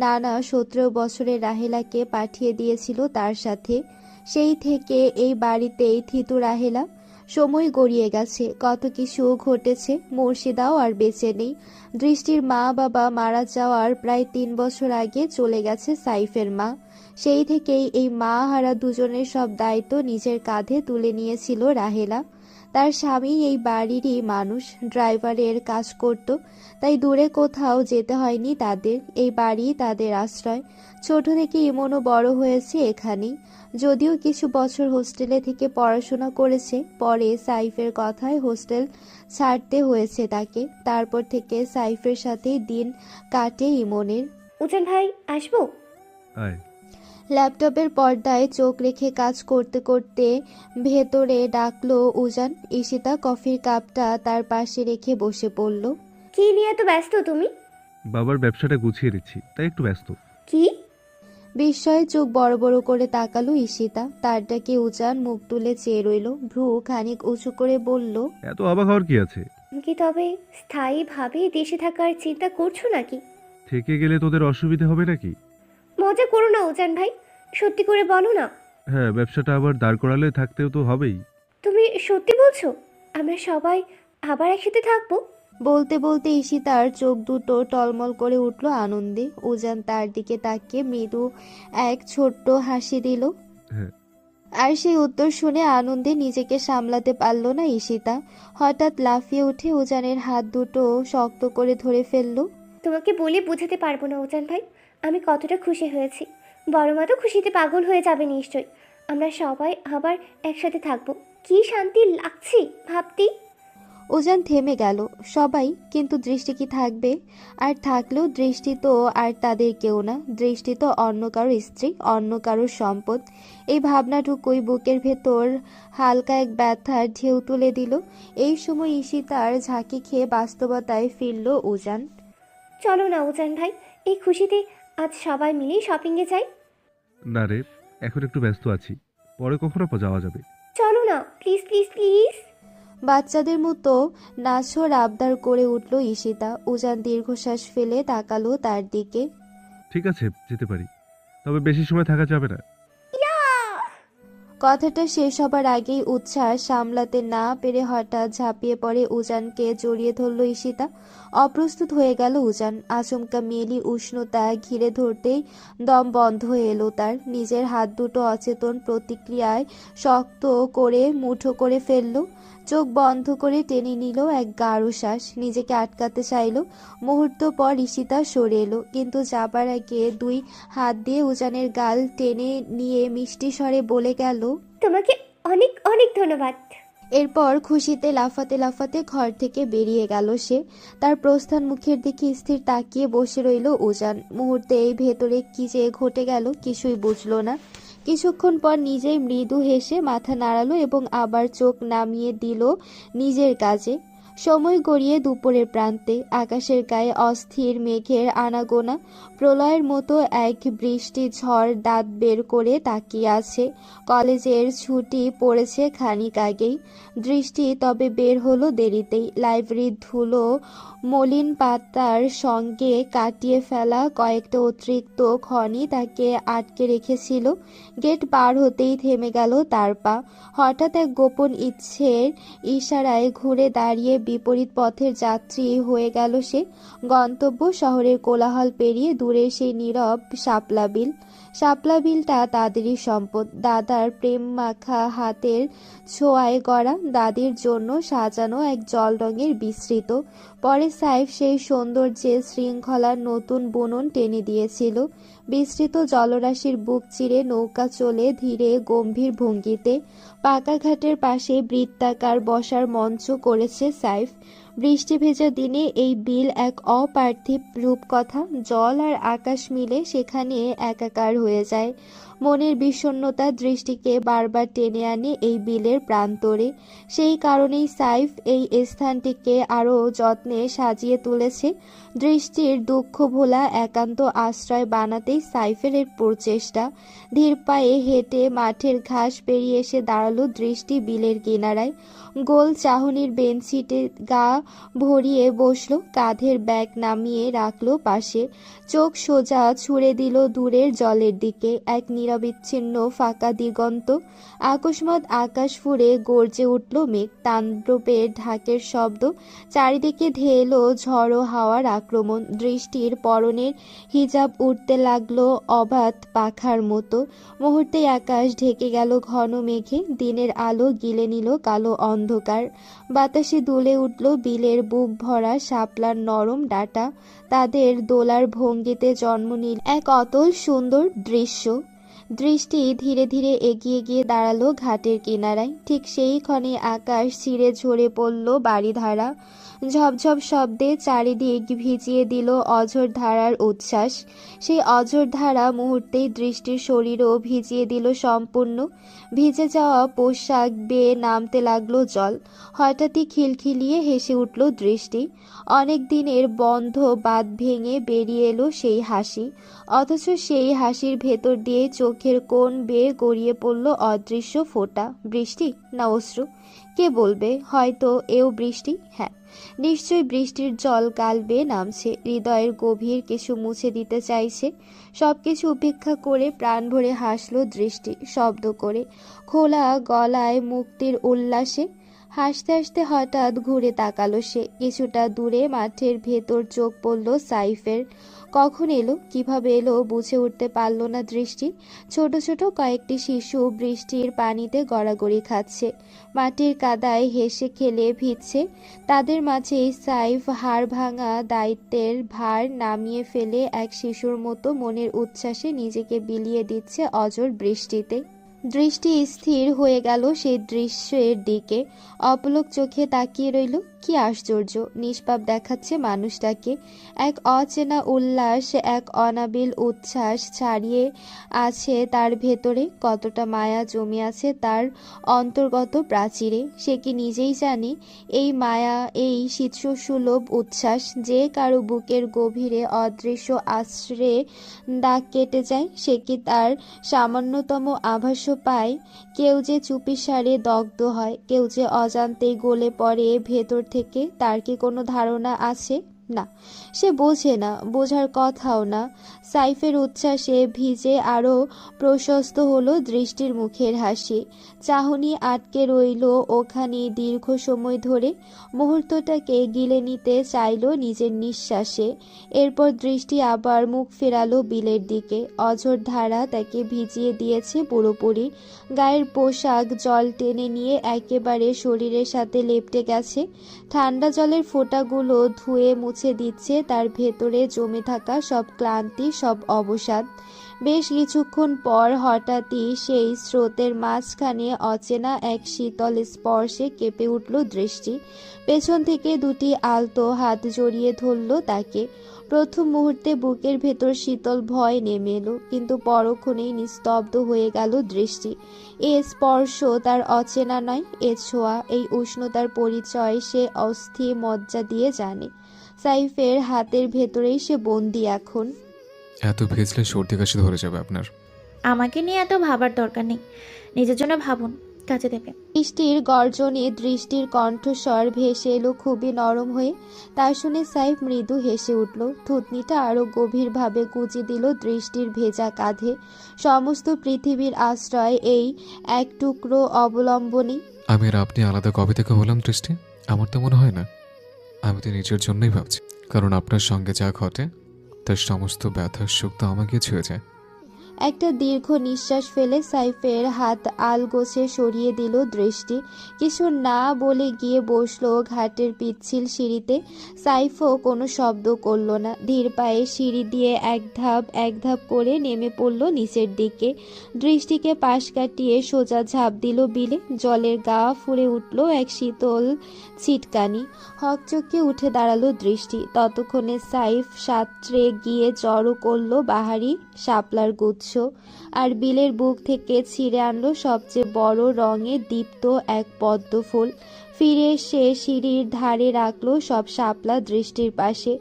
নানা 17 বছরের রাহেলাকে পাঠিয়ে দিয়েছিল তার সাথে। সেই থেকে এই বাড়িতেই থিতু রাহেলা। সময় গড়িয়ে গেছে, কত কিছু ঘটেছে। মুর্শিদাও আর বেঁচে নেই। দৃষ্টির মা বাবা মারা যাওয়ার প্রায় 3 বছর আগে চলে গেছে সাইফের মা। সেই থেকেই এই মা হারা দুজনের সব দায়িত্ব নিজের কাঁধে তুলে নিয়েছিল রাহেলা। তার স্বামী এই বাড়িরই মানুষ, ড্রাইভারের কাজ করত, তাই দূরে কোথাও যেতে হয়নি তাদের। এই বাড়ি তাদের আশ্রয়। ছোট থেকে ইমনও বড় হয়েছে এখানেই। যদিও কিছু বছর হোস্টেলে থেকে পড়াশোনা করেছে, পরে সাইফের কথায় হোস্টেল ছাড়তে হয়েছে তাকে। তারপর থেকে সাইফের সাথেই দিন কাটে ইমনের। উজান ভাই, আসবো? আয়। ল্যাপটপের পর্দায় চোখ রেখে কাজ করতে করতে ভেতরে ডাকলো উজান। ঈশিতা কফির কাপটা তার পাশে রেখে বসে পড়ল। কি নিয়ে এত ব্যস্ত তুমি? বাবার ব্যবসাটা গুছিয়ে দিচ্ছি, তাই একটু ব্যস্ত। কি? বিস্ময়ে চোখ বড় বড় করে তাকালো ঈশিতা। তার ডাকে উজান মুখ তুলে চেয়ে রইল। ভ্রু খানিক উঁচু করে বলল, এত অবাক হওয়ার কি আছে? কি তবে স্থায়ীভাবে দেশে থাকার চিন্তা করছো নাকি? থেকে গেলে তোদের অসুবিধা হবে নাকি? মজা করো না উজান ভাই, সত্যি করে বলো না। হ্যাঁ, ব্যবসাটা আবার দাঁড় করালে থাকতেও তো হবেই। তুমি সত্যি বলছো? আমরা সবাই আবার একসাথে থাকবো? বলতে বলতে ঈশিতার চোখ দুটো টলমল করে উঠল আনন্দে। উজান তার দিকে তাকিয়ে মৃদু এক ছোট্ট হাসি দিল। হ্যাঁ। আর সেই উত্তর শুনে আনন্দে নিজেকে সামলাতে পারল না ঈশিতা। হঠাৎ লাফিয়ে উঠে উজানের হাত দুটো শক্ত করে ধরে ফেলল। তোমাকে বলে বোঝাতে পারবো না উজান ভাই, আমি কতটা খুশি হয়েছি। বড় মা তো খুশিতে পাগল হয়ে যাবে নিশ্চয়। আমরা সবাই আবার একসাথে থাকবো। কি শান্তি লাগছে ভাবতেই। উজান থেমে গেল। সবাই, কিন্তু দৃষ্টি কি থাকবে? আর থাকলেও দৃষ্টি তো আর তাদের কেউ না। দৃষ্টি তো অন্য কারো স্ত্রী, অন্য কারোর সম্পদ। এই ভাবনাটুকুই বুকের ভেতর হালকা এক ব্যথার ঢেউ তুলে দিল। এই সময় ঈশিতার ঝাঁকি খেয়ে বাস্তবতায় ফিরল উজান। চলো না উজান ভাই, এই খুশিতে আজ সবাই মিলে শপিংয়ে যাই। না রে, এখন একটু ব্যস্ত আছি, পরে কখনো যাওয়া যাবে। চলো না প্লিজ প্লিজ প্লিজ। বাচ্চাদের মতো নাছোড় আবদার করে উঠল ঈশিতা। উজান দীর্ঘশ্বাস ফেলে তাকালো তার দিকে। ঠিক আছে, যেতে পারি, তবে বেশি সময় থাকা যাবে না। কথাটা শেষ হবার আগেই উচ্ছ্বাস সামলাতে না পেরে হঠাৎ ঝাঁপিয়ে পড়ে উজানকে জড়িয়ে ধরল ঈশিতা। অপ্রস্তুত হয়ে গেল উজান। আচমকা মেলি উষ্ণতা ঘিরে ধরতেই দম বন্ধ হয়ে এলো তার। নিজের হাত দুটো অচেতন প্রতিক্রিয়ায় শক্ত করে মুঠো করে ফেলল। চোখ বন্ধ করে টেনে নিল এক গাঢ় শ্বাস। নিজেকে আটকাতে চাইল। মুহূর্ত পর ঈশিতা সরে এলো, কিন্তু যাবার আগে 2 হাত দিয়ে উজানের গাল টেনে নিয়ে মিষ্টি স্বরে বলে গেল, তোমাকে অনেক অনেক ধন্যবাদ। এরপর খুশিতে লাফাতে লাফাতে ঘর থেকে বেরিয়ে গেল সে। তার প্রস্থান মুখের দিকে স্থির তাকিয়ে বসে রইল উজান। মুহূর্তেই ভেতরে কি যে ঘটে গেল কিছুই বুঝল না। কিছুক্ষণ পর নিজেই মৃদু হেসে মাথা নাড়ালো এবং আবার চোখ নামিয়ে দিল নিজের কাজে। সময় গড়িয়ে দুপুরের প্রান্তে। আকাশের গায়ে অস্থির মেঘের আনাগোনা। প্রলয়ের মতো এক বৃষ্টি ঝড় দাঁত বের করে তাকিয়ে আছে। কলেজের ছুটি পড়েছে খানিক আগেই। দৃষ্টি তবে বের হলো দেরিতেই। লাইব্রেরির ধুলো মলিন পাতার সঙ্গে কাটিয়ে ফেলা কয়েকটা অতিরিক্ত খনি তাকে আটকে রেখেছিল। গেট পার হতেই থেমে গেল তার পা। হঠাৎ এক গোপন ইচ্ছের ইশারায় ঘুরে দাঁড়িয়ে বিপরীত পথের যাত্রী হয়ে গেল সে। গন্তব্য শহরের কোলাহল পেরিয়ে দূরে সেই নীরব শাপলা বিল। শাপলা বিলটা তাদেরই সম্পদ। দাদার প্রেম মাখা হাতের ছোঁয়ায় গড়া, দাদির জন্য সাজানো এক জল রঙের বিস্তৃত। পরে সাইফ সেই সৌন্দর্যের শৃঙ্খলার নতুন বুনন টেনে দিয়েছিল। বিস্তৃত জলরাশির বুক চিরে নৌকা চলে ধীরে গম্ভীর ভঙ্গিতে। পাকা ঘাটের পাশে বৃত্তাকার বসার মঞ্চ করেছে সাইফ। বৃষ্টি ভেজা দিনে এই বিল এক অপার্থিব রূপকথা। জল আর আকাশ মিলে সেখানে একাকার হয়ে যায়। মনের বিষণ্ণতা দৃষ্টিকে বারবার টেনে আনে এই বিলের প্রান্তরে। সেই কারণেই সাইফ এই স্থানটিকে আরও যত্নে সাজিয়ে তুলেছে। দৃষ্টির দুঃখ ভোলা একান্ত আশ্রয় বানাতেই সাইফের এর প্রচেষ্টা। ধীর পায়ে হেঁটে মাঠের ঘাস পেরিয়ে এসে দাঁড়ালো দৃষ্টি বিলের কিনারায়। গোল চাহনির বেঞ্চিতে গা ভরিয়ে বসলো, কাঁধের ব্যাগ নামিয়ে রাখলো পাশে। চোখ সোজা ছুঁড়ে দিল দূরের জলের দিকে। এক নিরবিচ্ছিন্ন ফাঁকা দিগন্ত। আকস্মাৎ আকাশ ফুঁড়ে গর্জে উঠল মেঘ। তাণ্ডবের ঢাকের শব্দ। চারিদিকে ধেয়ে এলো ঝড়ো হাওয়ার আক্রমণ। দৃষ্টির পরনের হিজাব উঠতে লাগলো অবাধ পাখার মতো। মুহূর্তেই আকাশ ঢেকে গেল ঘন মেঘে। দিনের আলো গিলে নিল কালো অন্ধকার। বাতাসে দুলে উঠল বিলের বুক ভরা শাপলার নরম ডাঁটা। তাদের দোলার ভঙ্গিতে জন্ম নিল এক অতল সুন্দর দৃশ্য। দৃষ্টি ধীরে ধীরে এগিয়ে গিয়ে দাঁড়ালো ঘাটের কিনারায়। ঠিক সেই ক্ষণে আকাশ ছিঁড়ে ঝরে পড়ল বাড়িধারা। ঝপঝপ শব্দে চারিদিক ভিজিয়ে দিল অঝোর ধারার উচ্ছ্বাস। সেই অঝোর ধারা মুহূর্তেই দৃষ্টির শরীরও ভিজিয়ে দিল সম্পূর্ণ। ভিজে যাওয়া পোশাক বেয়ে নামতে লাগলো জল। হঠাৎই খিলখিলিয়ে হেসে উঠল দৃষ্টি। অনেক দিনের বন্ধ বাঁধ ভেঙে বেরিয়ে এলো সেই হাসি। অথচ সেই হাসির ভেতর দিয়ে চোখের কোণ বেয়ে গড়িয়ে পড়ল অদৃশ্য ফোঁটা। বৃষ্টি না অশ্রু? কে বলবে? হয়তো এও বৃষ্টি। হ্যাঁ, নিশ্চয়ই বৃষ্টির জল গাল বেয়ে নামছে। হৃদয়ের গভীর কিছু মুছে দিতে চাইছে। সবকিছু উপেক্ষা করে প্রাণ ভরে হাসলো দৃষ্টি, শব্দ করে, খোলা গলায় মুক্তির উল্লাসে। হাসতে হাসতে হঠাৎ ঘুরে তাকালো সে। কিছুটা দূরে মাঠের ভেতর চোখ পড়ল সাইফের। কখন এলো, কিভাবে এলো বুঝে উঠতে পারল না দৃষ্টি। ছোট ছোট কয়েকটি শিশু বৃষ্টির পানিতে গড়াগড়ি খাচ্ছে, মাটির কাদায় হেসে খেলে ভিজছে। তাদের মাঝেই সাইফ হাড় ভাঙা দায়িত্বের ভার নামিয়ে ফেলে এক শিশুর মতো মনের উচ্ছ্বাসে নিজেকে বিলিয়ে দিচ্ছে অঝোর বৃষ্টিতে। দৃষ্টি স্থির হয়ে গেল সেই দৃশ্যের দিকে। অপলক চোখে তাকিয়ে রইল। কি আশ্চর্য, নিষ্পাপ দেখাচ্ছে মানুষটাকে। এক অচেনা উল্লাস, এক অনাবিল উচ্ছ্বাস ছাড়িয়ে আছে তার ভেতরে। কতটা মায়া জমে আছে তার অন্তর্গত প্রাচীরে। সে কি নিজেই জানে এই মায়া, এই শিশুসুলভ উচ্ছ্বাস যে কারো বুকের গভীরে অদৃশ্য আশ্রে দাগ কেটে যায়? সে কি তার সামান্যতম আভাস পায়? কেউ যে চুপিসারে দগ্ধ হয়, কেউ যে অজান্তেই গলে পড়ে ভেতর থেকে। তার কি কোনো ধারণা আছে? না, সে বোঝে না, বোঝার কথাও না। সাইফের উচ্ছ্বাসে ভিজে আরও প্রশস্ত হলো দৃষ্টির মুখের হাসি। চাহনি আটকে রইল ওখানে দীর্ঘ সময় ধরে। মুহূর্তটাকে গিলে নিতে চাইল নিজের নিঃশ্বাসে। এরপর দৃষ্টি আবার মুখ ফেরালো বিলের দিকে। অঝোর ধারা তাকে ভিজিয়ে দিয়েছে পুরোপুরি। গায়ের পোশাক জল টেনে নিয়ে একেবারে শরীরের সাথে লেপ্টে গেছে। ঠান্ডা জলের ফোঁটাগুলো ধুয়ে মুছে দিচ্ছে তার ভেতরে জমে থাকা সব ক্লান্তি, সব অবসাদ। বেশ কিছুক্ষণ পর হঠাৎই সেই স্রোতের মাঝখানে অচেনা এক শীতল স্পর্শে কেঁপে উঠল দৃষ্টি। পেছন থেকে দুটি আলতো হাত জড়িয়ে ধরল তাকে। প্রথম মুহূর্তে বুকের ভেতর শীতল ভয় নেমে এলো, কিন্তু পরক্ষণেই নিস্তব্ধ হয়ে গেল দৃষ্টি। এ স্পর্শ তার অচেনা নয়, এ ছোঁয়া, এই উষ্ণতার পরিচয় সে অস্থি মজ্জা দিয়ে জানে। সাইফের হাতের ভেতরেই সে বন্দি এখন। এত ভিজলে সর্দি কাশি ধরে যাবে আপনার। আমাকে নিয়ে এত ভাবার দরকার নেই, নিজের জন্য ভাবুন, কাজে দেবে। বৃষ্টির গর্জনে দৃষ্টির কণ্ঠস্বর ভেসে এলো খুবই নরম হয়ে। তা শুনে সাইফ মৃদু হেসে উঠল। থুতনিটা আরো গভীরভাবে গুজে দিল দৃষ্টির ভেজা কাঁধে। সমস্ত পৃথিবীর আশ্রয় এই এক টুকরো অবলম্বনে। আমি আর আপনি আলাদা কবে থেকে হলাম দৃষ্টি? আমার তো মনে হয় না। আমি তো নিজের জন্যই ভাবছি, কারণ আপনার সঙ্গে যা ঘটে তার সমস্ত ব্যথার সুখ তো আমাকে ছুঁয়ে যায়। একটা দীর্ঘ নিঃশ্বাস ফেলে সাইফের হাত আলগোছে সরিয়ে দিল দৃষ্টি। কিছু না বলে গিয়ে বসলো ঘাটের পিচ্ছিল সিঁড়িতে। সাইফও কোনো শব্দ করল না, ধীর পায়ে সিঁড়ি দিয়ে এক ধাপ করে নেমে পড়ল নিচের দিকে। দৃষ্টিকে পাশ কাটিয়ে সোজা ঝাঁপ দিল বিলে। জলের গা ফুঁড়ে উঠল এক শীতল ছিটকানি। হকচকে উঠে দাঁড়ালো দৃষ্টি। ততক্ষণে সাইফ সাঁতরে গিয়ে জড়ো করলো বাহারি শাপলার গুচ্ছ, আর বিলের বুক থেকে ছিঁড়ে আনলো সবচেয়ে বড় রঙে দীপ্ত এক পদ্ম ফুল। ফিরে এসে সিঁড়ির ধারে রাখলো সব শাপলা দৃষ্টির পাশে।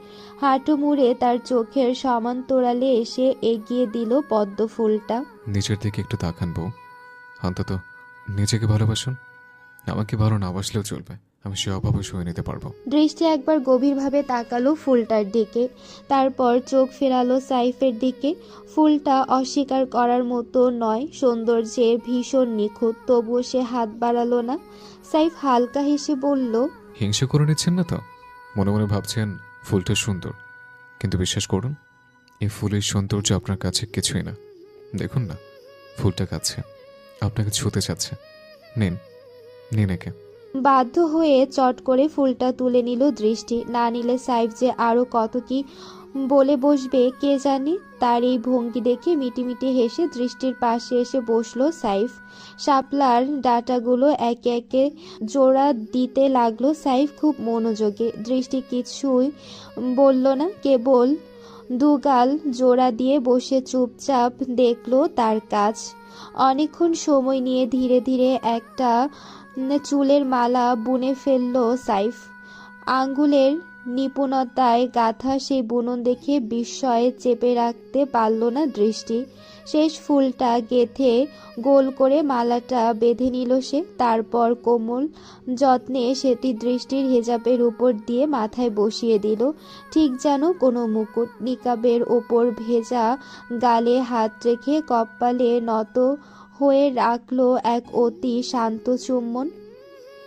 হাঁটু মুড়ে তার চোখের সমান্তরালে এসে এগিয়ে দিল পদ্ম ফুলটা। নিচের দিকে একটু তাকান বউ, অন্তত নিজেকে ভালোবাসুন। আমাকে ভালো না বাসলেও চলবে, আমি সে অভাবে সয়ে নিতে পারবো। দৃষ্টি একবার গভীরভাবে তাকালো ফুলটার দিকে, তারপর চোখ ফেরালো সাইফের দিকে। ফুলটা অস্বীকার করার মতো নয়, সৌন্দর্যে ভীষণ নিখুঁত, তবুও সে হাত বাড়ালো না। সাইফ হালকা হেসে বলল, হিংসা করে নিচ্ছেন না তো? মনে মনে ভাবছেন ফুলটা সুন্দর, কিন্তু বিশ্বাস করুন এই ফুলের সৌন্দর্য আপনার কাছে কিছুই না। দেখুন না, ফুলটা কাছে আপনাকে ছুঁতে চাচ্ছে। নিন নিন একে। বাধ্য হয়ে চট করে ফুলটা তুলে নিল দৃষ্টি। না নিলে সাইফ যে আরো কত কি বলে বসবে কে জানে। তার এই ভঙ্গি দেখে মিটিমিটি হেসে দৃষ্টির পাশে এসে বসলো সাইফ। শাপলার ডাঁটাগুলো একে একে জোড়া দিতে লাগলো সাইফ খুব মনোযোগে। দৃষ্টি কিছুই বলল না, কেবল দুগাল জোড়া দিয়ে বসে চুপচাপ দেখলো তার কাজ। অনেকক্ষণ সময় নিয়ে ধীরে ধীরে একটা চুলের মালা বুনে ফেললো সাইফ। আঙ্গুলের নিপুণতায় গাঁথা সেই বুনন দেখে বিস্ময়ে চেপে রাখতে পারল না দৃষ্টি। শেষ ফুলটা গেঁথে গোল করে মালাটা বেঁধে নিল সে। তারপর কোমল যত্নে সেটি দৃষ্টির হেজাবের উপর দিয়ে মাথায় বসিয়ে দিল, ঠিক যেন কোনো মুকুট। নিকাবের ওপর ভেজা গালে হাত রেখে কপালে নত হয়ে রাখলো এক অতি শান্ত চুম্বন।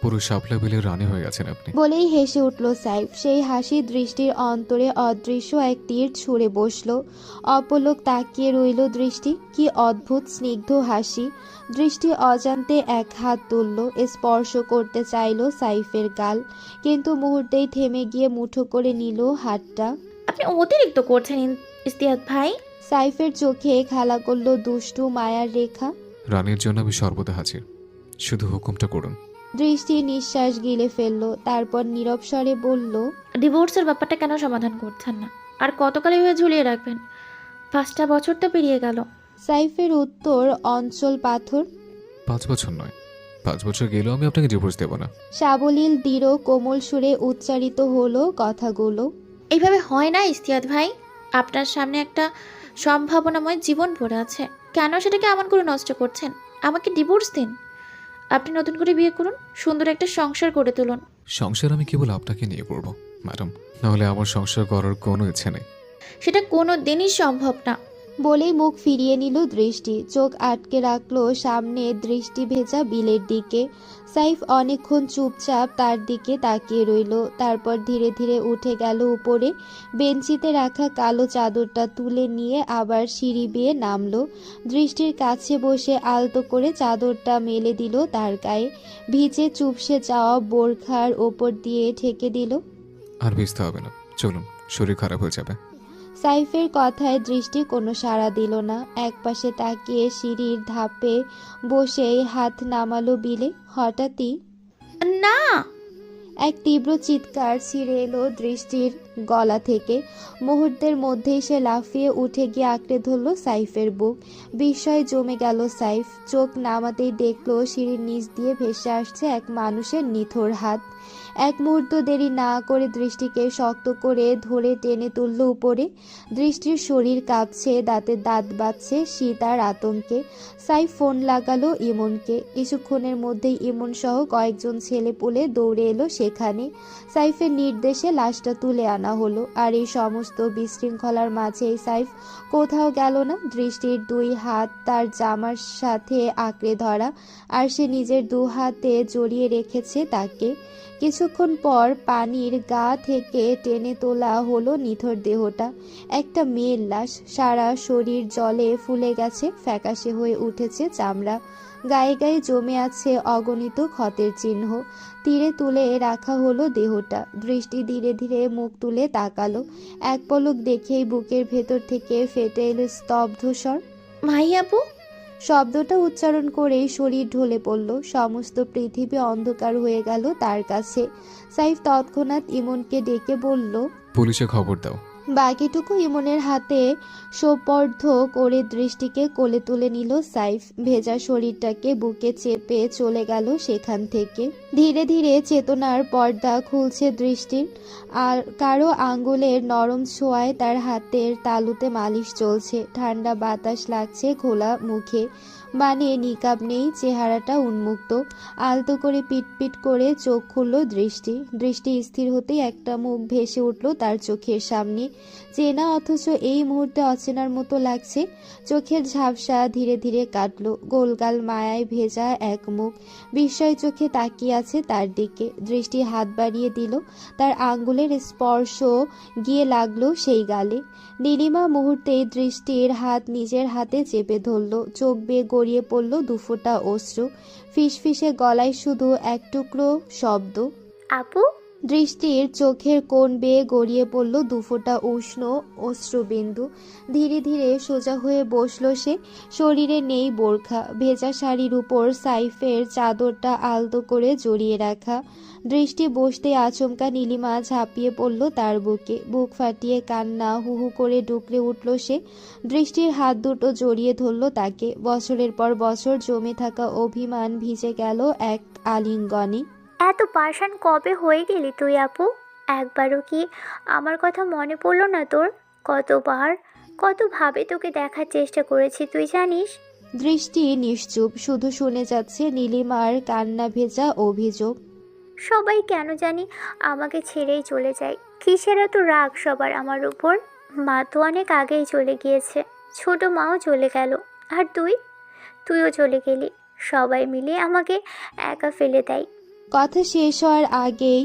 পুরো শাপলা বিলের রানী হয়ে গেছেন আপনি। বলেই হেসে উঠল সাইফ। সেই হাসি দৃষ্টির অন্তরে অদৃশ্য এক তীর ছুঁড়ে বসলো। অপলক তাকিয়ে রইল দৃষ্টি। কি অদ্ভুত স্নিগ্ধ হাসি। দৃষ্টি অজান্তে এক হাত তুলল, স্পর্শ করতে চাইল সাইফের গাল, কিন্তু মুহূর্তেই থেমে গিয়ে মুঠো করে নিল হাতটা। আপনি অতিরিক্ত করছেন ইস্তিয়াত ভাই। সাইফের চোখে খেলা করলো দুষ্টু মায়ার রেখা। রানীর জন্য আমি সর্বদা হাজির, শুধু হুকুমটা করুন। দৃষ্টি নিঃশ্বাস গিলে ফেলল, তারপর নীরব স্বরে বলল, ডিভোর্সের ব্যাপারটা কেন সমাধান করছেন না? আর কতকাল এভাবে ঝুলিয়ে রাখবেন? 5টা বছর তো পেরিয়ে গেল। সাইফের উত্তর অঞ্চল পাথর। 5 বছর নয়, 5 বছর গেলেও আমি আপনাকে ডিভোর্স দেব না। সাবলীল দৃঢ় কোমল সুরে উচ্চারিত হলো কথাগুলো। এইভাবে হয় না ইস্তিয়াত ভাই। আপনার সামনে একটা সম্ভাবনাময় জীবন পড়ে আছে, কেন সেটাকে এমন করে নষ্ট করছেন? আমাকে ডিভোর্স দিন, আপনি নতুন করে বিয়ে করুন, সুন্দর একটা সংসার করে তুলুন। সংসার আমি কেবল আপনাকে নিয়ে করব ম্যাডাম, নাহলে আমার সংসার করার কোনো ইচ্ছে নেই। সেটা কোনো দিনই সম্ভব না। বলেই মুখ ফিরিয়ে নিল দৃষ্টি, চোখ আটকে রাখলো সামনে দৃষ্টি ভেজা বিলের দিকে। সাইফ অনেকক্ষণ চুপচাপ তার দিকে তাকিয়ে রইল, তারপর ধীরে ধীরে উঠে গেল উপরে। বেঞ্চিতে রাখা কালো চাদরটা তুলে নিয়ে আবার সিঁড়ি বেয়ে নামলো। দৃষ্টির কাছে বসে আলতো করে চাদরটা মেলে দিল তার গায়ে। ভিজে চুপসে যাওয়া বোরখার ওপর দিয়ে ঠেকে দিল। আর ভিজতে হবে না, চলুন, শরীর খারাপ হয়ে যাবে। সাইফের কথায় দৃষ্টি কোনো সাড়া দিল না। একপাশে তাকিয়ে সিঁড়ির ধাপে বসেই হাত নামালো বিলে। হঠাৎই না! এক তীব্র চিৎকার ছিঁড়ে এলো দৃষ্টির গলা থেকে। মুহূর্তের মধ্যেই সে লাফিয়ে উঠে গিয়ে আঁকড়ে ধরল সাইফের বুক। বিস্ময়ে জমে গেল সাইফ। চোখ নামাতেই দেখলো সিঁড়ির নিচ দিয়ে ভেসে আসছে এক মানুষের নিথর হাত। এক মুহূর্ত দেরি না করে দৃষ্টিকে শক্ত করে ধরে টেনে তুলল উপরে। দৃষ্টির শরীর কাঁপছে, দাঁতে দাঁত বাজছে শীত আর আতঙ্কে। সাইফ ফোন লাগালো ইমনকে। কিছুক্ষণের মধ্যেই ইমন সহ কয়েকজন ছেলে পুলে দৌড়ে এলো সেখানে। সাইফের নির্দেশে লাশটা তুলে আনা হলো। আর এই সমস্ত বিশৃঙ্খলার মাঝেই সাইফ কোথাও গেল না। দৃষ্টির 2 হাত তার জামার সাথে আঁকড়ে ধরা, আর সে নিজের 2 হাতে জড়িয়ে রেখেছে তাকে। কিছুক্ষণ পর পানির গা থেকে টেনে তোলা হলো নিথর দেহটা। একটা মেয়ের লাশ, সারা শরীর জলে ফুলে গেছে, ফ্যাকাশে হয়ে উঠেছে চামড়া, গায়ে গায়ে জমে আছে অগণিত ক্ষতের চিহ্ন। তীরে তুলে রাখা হলো দেহটা। দৃষ্টি ধীরে ধীরে মুখ তুলে তাকালো। এক পলক দেখেই বুকের ভেতর থেকে ফেটে এলো স্তব্ধ স্বর, মাহি আপু। শব্দটা উচ্চারণ করেই শরীর ঢলে পড়ল। সমস্ত পৃথিবী অন্ধকার হয়ে গেল তার কাছে। সাইফ তৎক্ষণাৎ ইমনকে ডেকে বলল, পুলিশে খবর দাও। বাকিটুকু ইমনের হাতে সোপর্দ করে দৃষ্টিকে কোলে তুলে নিল সাইফ। ভেজা শরীরটাকে বুকে চেপে চলে গেল সেখান থেকে। ধীরে ধীরে চেতনার পর্দা খুলছে দৃষ্টির, আর কারো আঙ্গুলের নরম ছোঁয়ায় তার হাতের তালুতে মালিশ চলছে। ঠান্ডা বাতাস লাগছে খোলা মুখে, মানে নিকাব নেই, চেহারাটা উন্মুক্ত। আলতো করে পিটপিট করে চোখ খুলল দৃষ্টি স্থির হতেই একটা মুখ ভেসে উঠল তার চোখের সামনে। চেনা অথচ এই মুহূর্তে অচেনার মতো লাগছে। চোখের ঝাপসা ধীরে ধীরে কাটলো। গোলগাল মায়ায় ভেজা এক মুখ বিস্ময় চোখে তাকিয়ে আছে তার দিকে। দৃষ্টি হাত বাড়িয়ে দিল, তার আঙ্গুলের স্পর্শ গিয়ে লাগলো সেই গালে। নীলিমা মুহূর্তেই দৃষ্টির হাত নিজের হাতে চেপে ধরল। চোখ বেয়ে গড়িয়ে পড়ল দুফোঁটা অশ্রু। ফিসফিসে গলায় শুধু এক টুকরো শব্দ, আপু। দৃষ্টির চোখের কোণ বেয়ে গড়িয়ে পড়ল দুফোঁটা উষ্ণ অশ্রুবিন্দু। ধীরে ধীরে সোজা হয়ে বসল সে। শরীরে নেই বোরখা, ভেজা শাড়ির উপর সাইফের চাদরটা আলতো করে জড়িয়ে রাখা। দৃষ্টি বসতে আচমকা নীলিমা ঝাঁপিয়ে পড়ল তার বুকে। বুক ফাটিয়ে কান্না হু হু করে ডুকরে উঠল সে। দৃষ্টির হাত দুটো জড়িয়ে ধরল তাকে। বছরের পর বছর জমে থাকা অভিমান ভিজে গেল এক আলিঙ্গনে। এত পাষাণ কবে হয়ে গেলি তুই আপু? একবারও কি আমার কথা মনে পড়লো না তোর? কতবার কতভাবে তোকে দেখার চেষ্টা করেছি তুই জানিস। দৃষ্টি নিশ্চুপ, শুধু শুনে যাচ্ছে নীলিমার কান্না ভেজা অভিযোগ। সবাই কেন জানি আমাকে ছেড়েই চলে যায়। কিসের এত রাগ সবার আমার উপর? মা তো অনেক আগেই চলে গিয়েছে, ছোট মাও চলে গেল, আর তুইও চলে গেলি। সবাই মিলে আমাকে একা ফেলে দেয়। কথা শেষ হওয়ার আগেই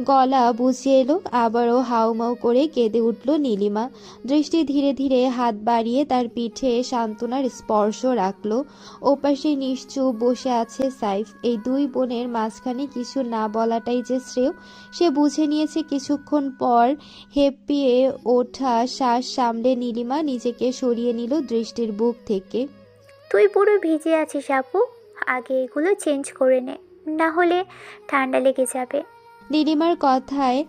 গলা বুঝিয়ে এলো। আবারও হাউমাউ করে কেঁদে উঠল নীলিমা। দৃষ্টি ধীরে ধীরে হাত বাড়িয়ে তার পিঠে সান্ত্বনার স্পর্শ রাখল। ওপাশে নিশ্চুপ বসে আছে সাইফ। এই দুই বোনের মাঝখানে কিছু না বলাটাই যে শ্রেয়, সে বুঝে নিয়েছে। কিছুক্ষণ পর হেঁপিয়ে ওঠা শ্বাস সামলে নীলিমা নিজেকে সরিয়ে নিল দৃষ্টির বুক থেকে। তুই পুরো ভিজে আছিস আপু, আগে এগুলো চেঞ্জ করে নে, না হলে ঠান্ডা লেগে যাবে। নীলিমার কথায়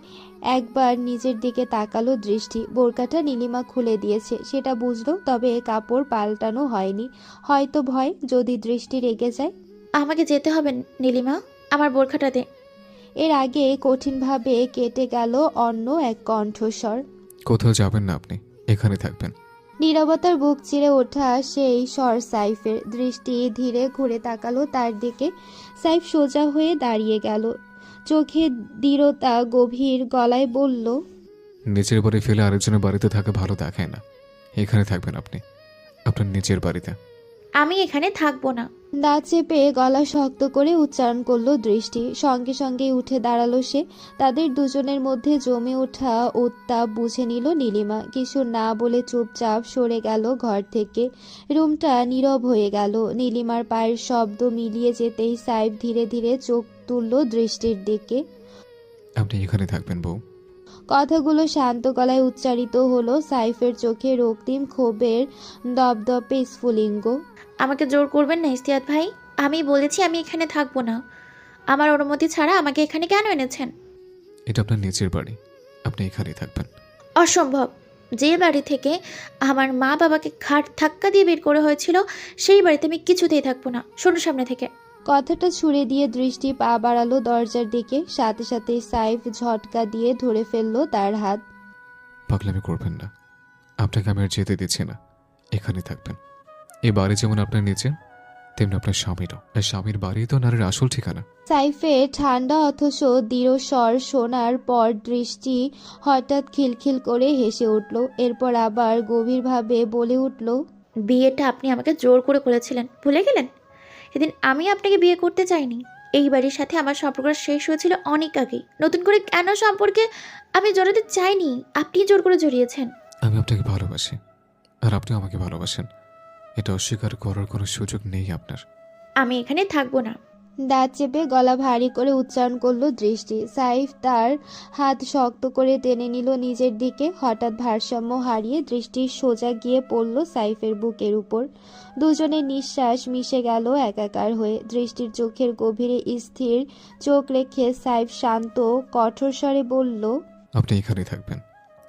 একবার নিজের দিকে তাকালো দৃষ্টি। বোরকাটা নীলিমা খুলে দিয়েছে সেটা বুঝলো, তবে কাপড় পাল্টানো হয়নি। হয়তো ভয়, যদি দৃষ্টি রেগে যায়। আমাকে যেতে হবে নীলিমা, আমার বোরখাটা দে। এর আগে কঠিনভাবে কেটে গেল অন্য এক কণ্ঠস্বর। কোথাও যাবেন না আপনি, এখানে থাকবেন। নীরবতার বুক চিরে ওঠা সেই স্বর সাইফের। দৃষ্টি ধীরে ঘুরে তাকালো তার দিকে। সাইফ সোজা হয়ে দাঁড়িয়ে গেল, চোখে দৃঢ়তা গভীর, গলায় বলল, নিজের বাড়ি ফেলে আরেকজনের বাড়িতে থাকা ভালো দেখায় না। এখানে থাকবেন আপনি, আপনার নিজের বাড়িতে। আমি এখানে থাকবো না। দাঁত চেপে গলা শক্ত করে উচ্চারণ করলো দৃষ্টি। সঙ্গে সঙ্গেই উঠে দাঁড়ালো সে। তাদের দুজনের মধ্যে জমে ওঠা উত্তাপ বুঝে নিল নীলিমা। কিছু না বলে চুপচাপ সরে গেল ঘর থেকে। রুমটা নীরব হয়ে গেল। নীলিমার পায়ের শব্দ মিলিয়ে যেতেই সাইফ ধীরে ধীরে চোখ তুলল দৃষ্টির দিকে। আপনি এখানে থাকবেন বউ। কথাগুলো শান্ত গলায় উচ্চারিত হলো। সাইফের চোখে রক্তিম ক্ষোভের দপদপে স্ফুলিঙ্গ। আমাকে জোর করবেন না ইস্তিয়াত ভাই, আমি বলেছি আমি এখানে থাকবো না। আমার অনুমতি ছাড়া আমাকে এখানে কেন এনেছেন? এটা আপনার নিজের বাড়ি, আপনি এখানেই থাকবেন। অসম্ভব। যে বাড়ি থেকে আমার মা বাবাকে ঘাট ধাক্কা দিয়ে বের করা হয়েছিল, সেই বাড়িতে আমি কিছুতেই থাকবো না। শোনো সামনে থেকে। কথাটা ছুড়ে দিয়ে দৃষ্টি পা বাড়ালো দরজার দিকে। সাথে সাথে সাইফ ঝটকা দিয়ে ধরে ফেললো তার হাত। পাগলামি করবেন না, আপনাকে আমি আর যেতে দিচ্ছি না, এখানে থাকবেন। এই বাড়ি যেমন আপনার নিচে, তেমনি আপনার স্বামীরও। আর স্বামীর বাড়ি তো নারীর আসল ঠিকানা। সাইফের ঠান্ডা অথচ দৃঢ় স্বর শোনার পর দৃষ্টি হঠাৎ খিলখিল করে হেসে উঠল। এরপর আবার গভীরভাবে বলে উঠল, বিয়েটা আপনি আমাকে জোর করে করেছিলেন, ভুলে গেলেন? সেদিন আমি আপনাকে বিয়ে করতে চাইনি, এই বাড়ির সাথে আমার সম্পর্ক শেষ হয়েছিল অনেক আগেই। নতুন করে কেন সম্পর্কে আমি জড়াতে চাইনি, আপনি জোর করে জড়িয়েছেন। আমি আপনাকে ভালোবাসি আর আপনি আমাকে ভালোবাসেন, এটা অস্বীকার করার কোনো সুযোগ নেই আপনার। আমি এখানে থাকবো না। দাঁত চেপে গলা ভারী করে উচ্চারণ করলো দৃষ্টি। সাইফ তার হাত শক্ত করে টেনে নিল নিজের দিকে। হঠাৎ ভারসাম্য হারিয়ে দৃষ্টি সোজা গিয়ে পড়ল সাইফের বুকের উপর। দুজনের নিঃশ্বাস মিশে গেল একাকার হয়ে। দৃষ্টির চোখের গভীরে স্থির চোখ রেখে সাইফ শান্ত কঠোর স্বরে বলল, আপনি এখানেই থাকবেন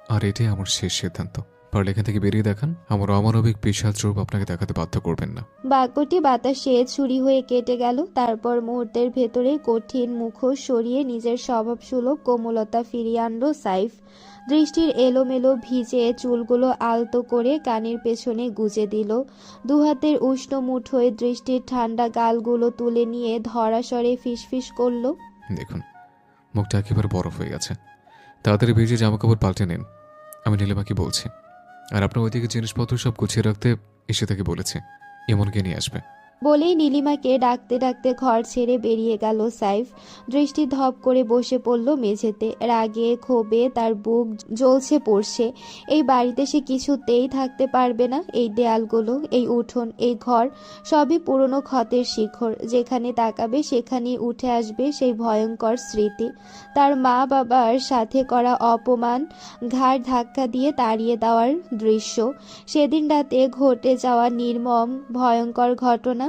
আর এটাই আমার শেষ সিদ্ধান্ত। পারলে এখান থেকে বেরিয়ে দেখান, আমার অমানবিক পেশাল রূপ আপনাকে দেখাতে বাধ্য করবেন না। বাক্যটি বাতাসে ছুরি হয়ে কেটে গেল। তারপর মুহূর্তের ভেতরে কঠিন মুখোশ সরিয়ে নিজের স্বভাবসুলভ কোমলতা ফিরিয়ে আনলো সাইফ। দৃষ্টির এলোমেলো ভিজে চুলগুলো আলতো করে কানের পেছনে গুজে দিল। দুহাতের উষ্ণ মুঠোয় দৃষ্টির ঠান্ডা গালগুলো তুলে নিয়ে ধরা স্বরে ফিসফিস করল, দেখুন, মুখটা একেবারে বরফ হয়ে গেছে, তাড়াতাড়ি ভিজে জামাকাপড় পাল্টে নিন। আমি নীলিমাকে বলছি, আর আপনার ওইদিকে জিনিসপত্র সব গুছিয়ে রাখতে এসে থেকে বলেছে, এমনকে নিয়ে আসবে। বলেই নীলিমাকে ডাকতে ডাকতে ঘর ছেড়ে বেরিয়ে গেল সাইফ। দৃষ্টি ধপ করে বসে পড়ল মেঝেতে। রাগে ক্ষোভে তার বুক জ্বলছে পড়ছে। এই বাড়িতে সে কিছুতেই থাকতে পারবে না। এই দেয়ালগুলো, এই উঠোন, এই ঘর সবই পুরনো ক্ষতের শিখর। যেখানে তাকাবে সেখানেই উঠে আসবে সেই ভয়ঙ্কর স্মৃতি। তার মা বাবার সাথে করা অপমান, ঘাড় ধাক্কা দিয়ে তাড়িয়ে দেওয়ার দৃশ্য, সেদিন রাতে ঘটে যাওয়া নির্মম ভয়ঙ্কর ঘটনা,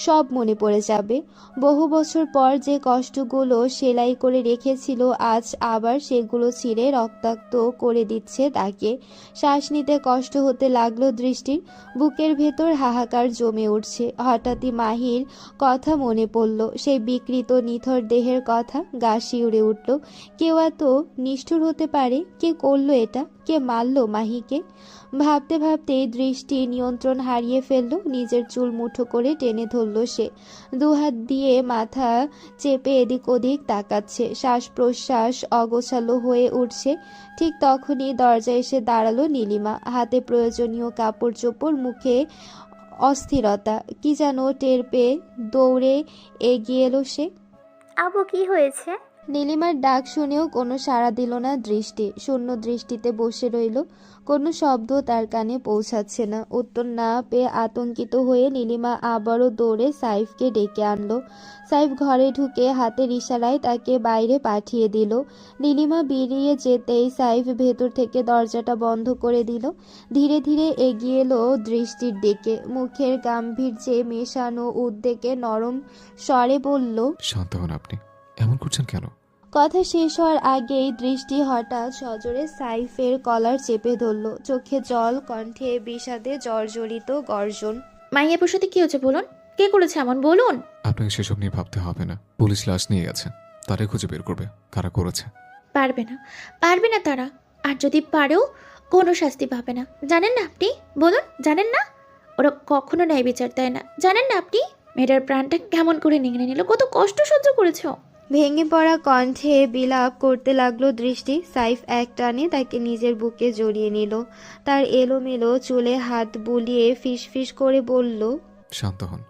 সব মনে পড়ে যাবে। বহু বছর পর যে কষ্টগুলো সেলাই করে রেখেছিল আজ আবার সেগুলো ছিঁড়ে রক্তাক্ত করে দিচ্ছে তাকে। শ্বাস নিতে কষ্ট হতে লাগলো দৃষ্টির। বুকের ভেতর হাহাকার জমে উঠছে। হঠাৎই মাহির কথা মনে পড়ল, সেই বিকৃত নিথর দেহের কথা। গা শিউরে উঠল। কেউ এত নিষ্ঠুর হতে পারে? কে করলো এটা? কে মারলো মাহিকে? ভাবতে ভাবতে দৃষ্টি নিয়ন্ত্রণ হারিয়ে ফেলল। নিজের চুল মুঠো করে টেনে ধরল সে। দুহাত দিয়ে মাথা চেপে এদিক ওদিক তাকাচ্ছে। শ্বাস প্রশ্বাস অগোছালো হয়ে উঠছে। ঠিক তখনই দরজায় এসে দাঁড়ালো নীলিমা। হাতে প্রয়োজনীয় কাপড় চোপড়, মুখে অস্থিরতা। কি যেন টের পেয়ে দৌড়ে এগিয়ে এলো সে। আবু, কি হয়েছে? নীলিমার ডাক শুনেও কোনো সাড়া দিল না দৃষ্টি। শূন্য দৃষ্টিতে বসে রইল। কোনো শব্দ তার কানে পৌঁছাচ্ছে না। উত্তর না পেয়ে আতঙ্কিত হয়ে নীলিমা আবারও দৌড়ে সাইফকে ডেকে আনলো। সাইফ ঘরে ঢুকে হাতের ইশারায় তাকে বাইরে পাঠিয়ে দিল। নীলিমা বেরিয়ে যেতেই সাইফ ভেতর থেকে দরজাটা বন্ধ করে দিল। ধীরে ধীরে এগিয়ে এলো দৃষ্টির দিকে। মুখের গাম্ভীর্যে মেশানো উদ্বেগে নরম স্বরে বলল, শান্ত হন আপনি, এমন করছেন কেন? কথা শেষ হওয়ার আগেই দৃষ্টি হঠাৎ সজোরে সাইফের কলার চেপে ধরল। চোখে জল, কণ্ঠে বিষাদে জর্জরিত গর্জন। মাইয়াপুর সাথে কি হচ্ছে বলুন? কে করেছে এমন বলুন? আপনাকে সেসব নিয়ে ভাবতে হবে না। পুলিশ লাশ নিয়ে গেছে, তারাই খুঁজে বের করবে কারা করেছে। পারবে না তারা। আর যদি পারেও কোনো শাস্তি পাবে না। জানেন না আপনি? বলুন, জানেন না? ওরা কখনো ন্যায় বিচার দেয় না। জানেন না আপনি? মেয়েটার প্রাণটা কেমন করে নিংড়ে নিল, কত কষ্ট সহ্য করেছ। ভেঙে পড়া কণ্ঠে বিলাপ করতে লাগলো দৃষ্টি। সাইফ এক টানে তাকে নিজের বুকে জড়িয়ে নিল। তার এলোমেলো চুলে হাত বুলিয়ে ফিসফিস করে বলল, শান্ত হন,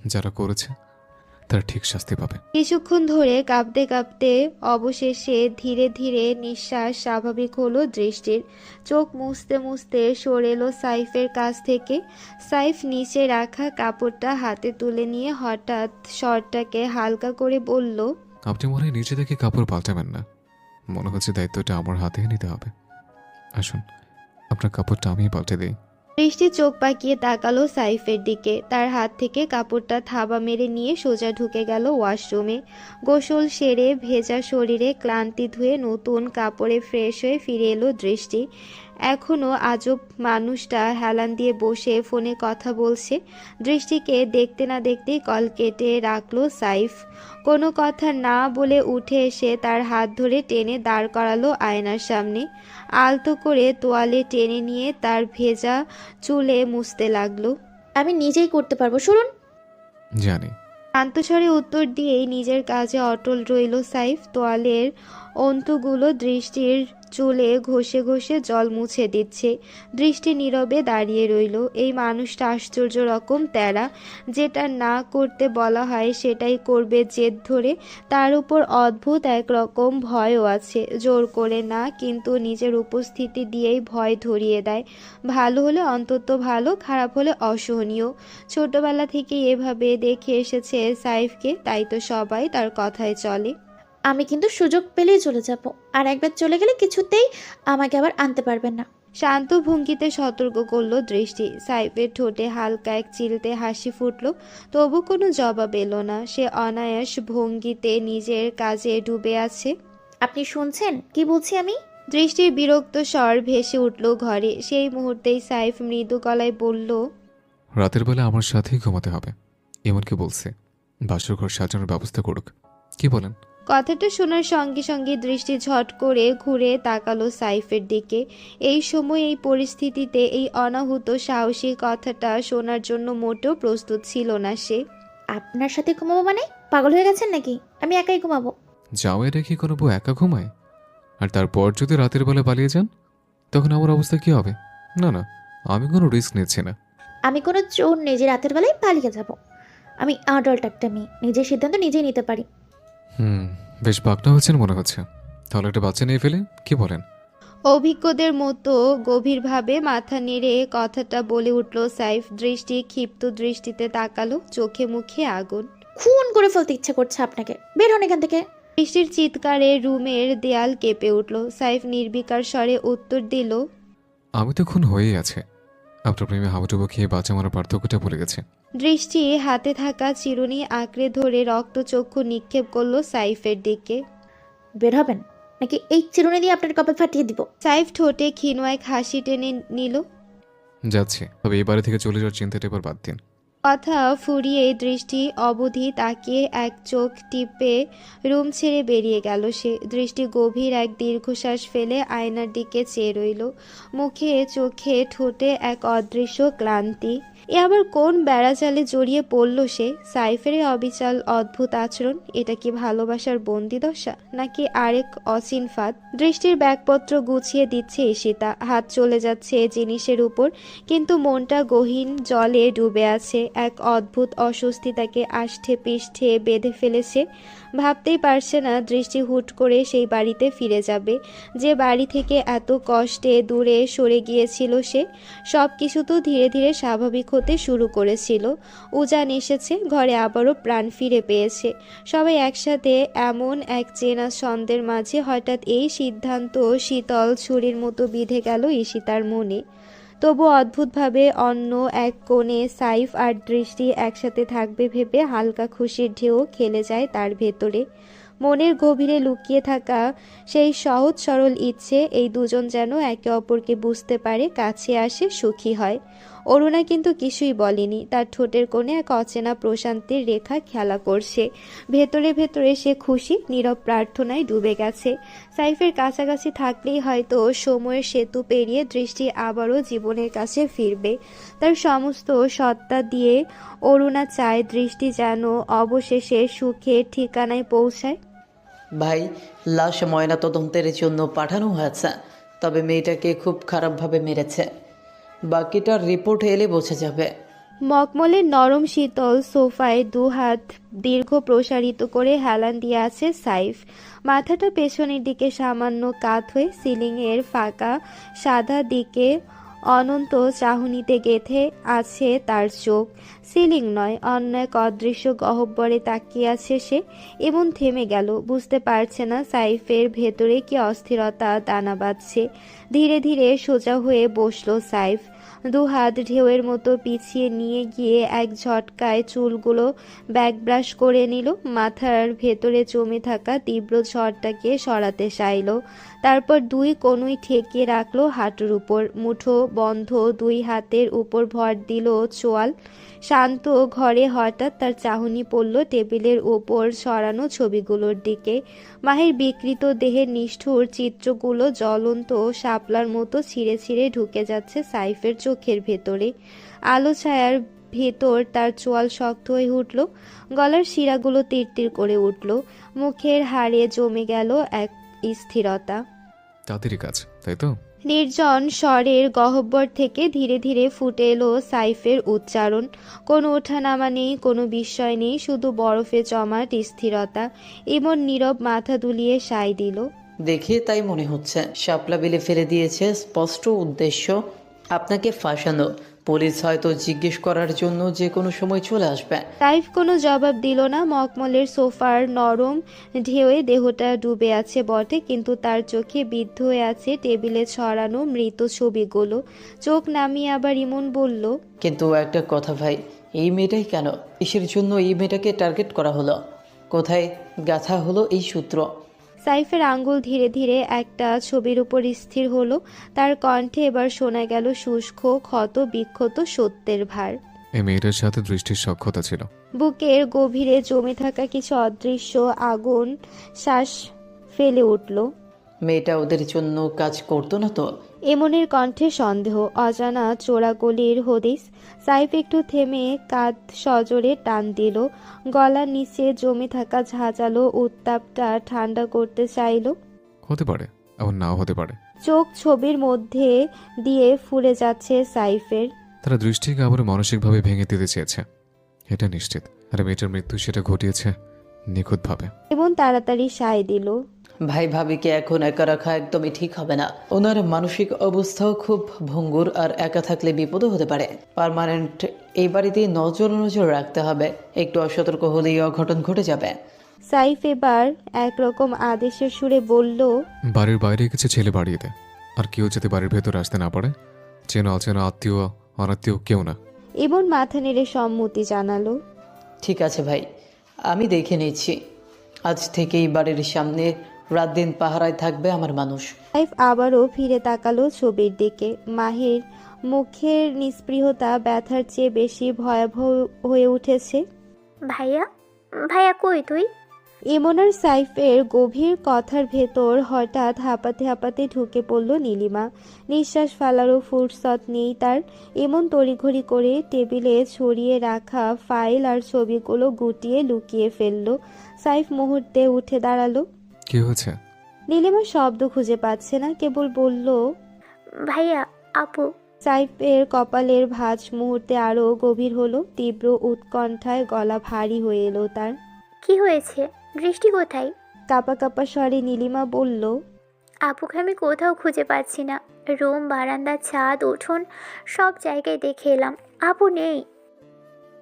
যারা করেছে তারা ঠিক শাস্তি পাবে। কিছুক্ষণ ধরে কাঁপতে কাঁপতে অবশেষে ধীরে ধীরে নিঃশ্বাস স্বাভাবিক হলো দৃষ্টির। চোখ মুছতে মুছতে সরে এলো সাইফের কাছ থেকে। সাইফ নিচে রাখা কাপড়টা হাতে তুলে নিয়ে হঠাৎ শরটাকে হালকা করে বলল, আপনি মনে হয় নিচে থেকে কাপড় পাল্টাবেন না। মনে হচ্ছে দায়িত্বটা আমার হাতে নিতে হবে। আসুন, আপনার কাপড়টা আমি পাল্টে দিই। দৃষ্টি চোখ পাকিয়ে তাকালো সাইফের দিকে। তার হাত থেকে কাপড়টা থাবা মেরে নিয়ে সোজা ঢুকে গেল ওয়াশরুমে। গোসল সেরে ভেজা শরীরে ক্লান্তি ধুয়ে নতুন কাপড়ে ফ্রেশ হয়ে ফিরে এলো দৃষ্টি। এখনও আজব মানুষটা হেলান দিয়ে বসে ফোনে কথা বলছে। দৃষ্টিকে দেখতে না দেখতেই কল কেটে রাখলো সাইফ। কোনো কথা না বলে উঠে এসে তার হাত ধরে টেনে দাঁড় করালো আয়নার সামনে। আলতো করে তোয়ালে টেনে নিয়ে তার ভেজা চুলে মুছতে লাগলো। আমি নিজেই করতে পারবো, শুনুন। জানি। শান্তস্বরে উত্তর দিয়েই নিজের কাজে অটল রইল সাইফ। তোয়ালের অন্তুগুলো দৃষ্টির চুলে ঘষে ঘষে জল মুছে দিচ্ছে। দৃষ্টি নীরবে দাঁড়িয়ে রইল। এই মানুষটা আশ্চর্য রকম তেরা, যেটা না করতে বলা হয় সেটাই করবে জেদ ধরে। তার উপর অদ্ভুত একরকম ভয়ও আছে, জোর করে না, কিন্তু নিজের উপস্থিতি দিয়েই ভয় ধরিয়ে দেয়। ভালো হলে অন্তত ভালো, খারাপ হলে অসহনীয়। ছোটবেলা থেকে এভাবে দেখে এসেছে সাইফকে, তাই তো সবাই তার কথায় চলে। আমি কিন্তু সুযোগ পেলেই চলে যাব, আর একবার চলে গেলে কিছুতেই আমাকে আবার আনতে পারবেন না। শান্ত ভঙ্গিতে সতর্ক করলো দৃষ্টি। সাইফের ঠোঁটে হালকা এক চিলতে হাসি ফুটল, তবু কোনো জবাব এলো না। সে অনায়াস ভঙ্গিতে নিজের কাজে ডুবে আছে। আপনি শুনছেন কি বলছি আমি? দৃষ্টির বিরক্ত স্বর ভেসে উঠল ঘরে। সেই মুহূর্তেই সাইফ মৃদু গলায় বলল, রাতের বেলা আমার সাথেই ঘুমাতে হবে, এমনকি বলছে বাসর ঘর সাজানোর ব্যবস্থা করুক। কি বলেন? কথাটা শোনার সঙ্গে সঙ্গে দৃষ্টি ঝট করে ঘুরে তাকালো সাইফের দিকে। এই সময় এই পরিস্থিতিতে এই অনাহুত সাহসী কথাটা শোনার জন্য মোটেও প্রস্তুত ছিল না সে। আপনার সাথে ঘুমাবো মানে? পাগল হয়ে গেছেন নাকি? আমি একাই ঘুমাবো। যাওয়াই রেখে কোনো বউ একা ঘুমায়? আর তারপর যদি রাতের বেলা পালিয়ে যান, তখন আমার অবস্থা কি হবে? না না, আমি কোনো রিস্ক নিচ্ছি না। আমি কোনো চোর নেই যে রাতের বেলায় পালিয়ে যাব। আমি আডাল্ট একটা মেয়ে, নিজের সিদ্ধান্ত নিজেই নিতে পারি। বেশ বাকনা হচ্ছেন মনে হচ্ছে। তাহলে একটা বাচ্চা নিয়ে ফেলে, কি বলেন? অভিজ্ঞদের মতো গভীরভাবে মাথা নেড়ে কথাটা বলে উঠল সাইফ। দৃষ্টি ক্ষিপ্ত দৃষ্টিতে তাকালো, চোখে মুখে আগুন। খুন করে ফেলতে ইচ্ছে করছে আপনাকে, বের হন এখান থেকে। দৃষ্টির চিৎকারে রুমের দেয়াল কেঁপে উঠল। সাইফ নির্বিকার স্বরে উত্তর দিল, আমি তো খুন হয়েই আছে। আপনার প্রেমে হাবুডুবু খেয়ে বাচ্চা মারার পার্থক্যটা ভুলে গেছে। দৃষ্টি হাতে থাকা চিরুনি আঁকড়ে ধরে রক্তচক্ষু নিক্ষেপ করলো সাইফের দিকে। বের হবেন নাকি এই চিরুনি দিয়ে আপনার কপাল ফাটিয়ে দিব। সাইফ ঠোঁটে ক্ষীণ এক হাসি টেনে নিল। যাচ্ছে, তবে এই বাড়ি থেকে চলে যাওয়ার চিন্তাটা এবার বাদ দিন। কথা ফুরিয়ে দৃষ্টি অবধি তাকিয়ে এক চোখ টিপে রুম ছেড়ে বেরিয়ে গেল সে। দৃষ্টি গভীর এক দীর্ঘশ্বাস ফেলে আয়নার দিকে চেয়ে রইল। মুখে চোখে ঠোঁটে এক অদৃশ্য ক্লান্তি। এ আবার কোন বেড়াজালে জড়িয়ে পড়ল সে? সাইফের অবিচাল অদ্ভুত আচরণ, এটা কি ভালোবাসার বন্দিদশা, নাকি আরেক অচিন ফাঁদ? দৃষ্টির ব্যাগপত্র গুছিয়ে দিচ্ছে ঈশিতা। হাত চলে যাচ্ছে জিনিসের উপর, কিন্তু মনটা গহীন জলে ডুবে আছে। এক অদ্ভুত অস্বস্তি তাকে আষ্ঠে পৃষ্ঠে বেঁধে ফেলেছে। ভাবতেই পারছে না দৃষ্টি হুট করে সেই বাড়িতে ফিরে যাবে, যে বাড়ি থেকে এত কষ্টে দূরে সরে গিয়েছিল সে। সব কিছু তো ধীরে ধীরে স্বাভাবিক হতে শুরু করেছিল। উজান এসেছে, ঘরে আবারও প্রাণ ফিরে পেয়েছে। সবাই একসাথে এমন এক চেনা ছন্দের মাঝে হঠাৎ এই সিদ্ধান্ত শীতল ছুরির মতো বিঁধে গেল ঈশিতার মনে। তবু অদ্ভুতভাবে অন্য এক কোণে সাইফ আর দৃষ্টি একসাথে থাকবে ভেবে হালকা খুশির ঢেউ খেলে যায় তার ভেতরে। মনের গভীরে লুকিয়ে থাকা সেই সহজ সরল ইচ্ছে, এই দুজন যেন একে অপরকে বুঝতে পারে, কাছে আসে, সুখী হয়। অরুণা কিন্তু কিছুই বলেনি। তার ঠোঁটের কোণে এক অচেনা প্রশান্তির রেখা খেলা করছে। ভেতরে ভেতরে সে খুশি, নীরব প্রার্থনায় ডুবে গেছে। সাইফের কাছাকাছি থাকলেই হয়তো সময়ের সেতু পেরিয়ে দৃষ্টি আবারও জীবনের কাছে ফিরবে। তার সমস্ত সত্তা দিয়ে অরুণা চায় দৃষ্টি যেন অবশেষে সুখের ঠিকানায় পৌঁছায়। ভাই, লাশ ময়না তদন্তের জন্য পাঠানো হয়েছে, তবে মেয়েটাকে খুব খারাপভাবে মেরেছে। বাকিটার রিপোর্ট এলে বোঝা যাবে। মকমলের নরম শীতল সোফায় দুহাত দীর্ঘ প্রসারিত করে হেলান দিয়ে আছে সাইফ। মাথাটা পেছনের দিকে সামান্য কাত হয়ে সিলিংয়ের ফাঁকা সাদা দিকে অনন্ত চাহনিতে গেঁথে আছে তার চোখ। সিলিং নয়, অন্য এক অদৃশ্য গহ্বরে তাকিয়ে আছে সে। এবং থেমে গেল, বুঝতে পারছে না সাইফের ভেতরে কি অস্থিরতা দানা বাঁধছে। ধীরে ধীরে সোজা হয়ে বসলো সাইফ। দুহাত ঢেউয়ের মতো পিছিয়ে নিয়ে গিয়ে এক ঝটকায় চুলগুলো ব্যাকব্রাশ করে নিল। মাথার ভেতরে জমে থাকা তীব্র ঝড়টাকে সরাতে চাইল। তারপর দুই কনুই ঠেকিয়ে রাখলো হাঁটুর উপর। মুঠো বন্ধ দুই হাতের উপর ভর দিল চোয়াল। শান্ত ঘরে হঠাৎ তার চাহনি পড়ল টেবিলের ওপর সরানো ছবিগুলোর দিকে। মাহের বিকৃত দেহের নিষ্ঠুর চিত্রগুলো জ্বলন্ত শাপলার মতো ছিঁড়ে ছিঁড়ে ঢুকে যাচ্ছে সাইফের চোখের ভেতরে। আলো ছায়ার ভেতর তার চোয়াল শক্ত হয়ে উঠল, গলার শিরাগুলো তীর তীর করে উঠল, মুখের হাড়ে জমে গেল এক স্থিরতা। তাদেরই কাজ, তাই তো? নির্জন স্বরের গহ্বর থেকে ধীরে ধীরে ফুটে এলো সাইফের উচ্চারণ। কোনো ওঠানামা নেই, কোনো বিস্ময় নেই, শুধু বরফে জমাট স্থিরতা। ইমন নীরব মাথা দুলিয়ে সায় দিল। দেখে তাই মনে হচ্ছে শাপলা বিলে ফেলে দিয়েছে, স্পষ্ট উদ্দেশ্য আপনাকে ফাঁসানো। পুলিশ হয়তো জিজ্ঞেস করার জন্য যে কোনো সময় চলে আসবে। সাইফ কোনো জবাব দিল না। মখমলের সোফার নরম ঢেউয়ে দেহটা ডুবে আছে বটে, কিন্তু তার চোখে বিদ্ধ হয়ে আছে টেবিলে ছড়ানো মৃত ছবিগুলো। চোখ নামিয়ে আবার ইমন বলল, কিন্তু একটা কথা ভাই, এই মেয়েটাই কেন? কিসের জন্য এই মেয়েটাকে টার্গেট করা হলো? কোথায় গাঁথা হলো এই সূত্র? সাইফের আঙ্গুল ধীরে ধীরে একটা ছবির উপর স্থির হলো। তার কণ্ঠে এবার শোনা গেল শুষ্ক, ক্ষত বিক্ষত সত্যের ভার। এই মেয়েটার সাথে দৃষ্টির সক্ষতা ছিল। বুকের গভীরে জমে থাকা কিছু অদৃশ্য আগুন শ্বাস ফেলে উঠল। মেয়েটা ওদের জন্য কাজ করতো না তো? এমনের কণ্ঠে সন্দেহ, অজানা চোরাগলির হদিস। সাইফ একটু থেমে কাঁধ সজোরে টান দিল। গলার নিচে জমে থাকা ঝাঁঝালো উত্তাপটা ঠান্ডা করতে চাইল। হতে পারে, আবার নাও হতে পারে। চোখ ছবির মধ্যে দিয়ে ফুলে যাচ্ছে সাইফের। তারা দৃষ্টিকে আবার মানসিকভাবে ভেঙে দিতে চেয়েছে, এটা নিশ্চিত। আর মেয়েটার মৃত্যু সেটা ঘটিয়েছে নিখুঁতভাবে। এবং তাড়াতাড়ি সায় দিল। ভাই ভাবিকে এখন একা রাখা একদমই ঠিক হবে না। ওনার মানসিক অবস্থাও খুব ভঙ্গুর, আর একা থাকলে বিপদও হতে পারে। পার্মানেন্ট এই বাড়িতে নজর নজর রাখতে হবে। একটু অসতর্ক হলেই অঘটন ঘটে যাবে। সাইফ এবার একরকম আদেশের সুরে বলল, বাড়ির বাইরে কিছু ছেলে বাড়িয়ে দে, আর কেউ যাতে বাড়ির ভেতর আসতে না পারে। চেনা অচেনা, আত্মীয় অনাত্মীয় কেউ না। এবং মাথা নেড়ে সম্মতি জানালো। ঠিক আছে ভাই, আমি দেখে নিচ্ছি। আজ থেকেই বাড়ির সামনে রাত দিন পাহারায় থাকবে আমার মানুষ। সাইফ আবারও ফিরে তাকালো ছবির দিকে। মাহির মুখের নিস্পৃহতা ব্যথার চেয়ে বেশি ভয়াবহ হয়ে উঠেছে। ভাইয়া, ভাইয়া কই তুই? ইমন আর সাইফের গভীর কথার ভেতর হঠাৎ হাঁপাতে হাঁপাতে ঢুকে পড়ল নীলিমা। নিঃশ্বাস ফেলারও ফুরসত নেই তার। ইমন তড়িঘড়ি করে টেবিলে ছড়িয়ে রাখা ফাইল আর ছবিগুলো গুটিয়ে লুকিয়ে ফেলল। সাইফ মুহূর্তে উঠে দাঁড়ালো। কি হয়েছে? নীলিমা শব্দ খুঁজে পাচ্ছে না, কেবল বলল, ভাইয়া, আপু। সাইফের কপালের ভাঁজ মুহূর্তে আরো গভীর হলো। তীব্র উৎকণ্ঠায় গলা ভারী হয়ে এলো তার। কি হয়েছে? দৃষ্টি কোথায়? কাপা কাপা স্বরে নীলিমা বলল, আপুকে আমি কোথাও খুঁজে পাচ্ছি না। রুম, বারান্দা, ছাদ, উঠোন সব জায়গায় দেখে এলাম, আপু নেই।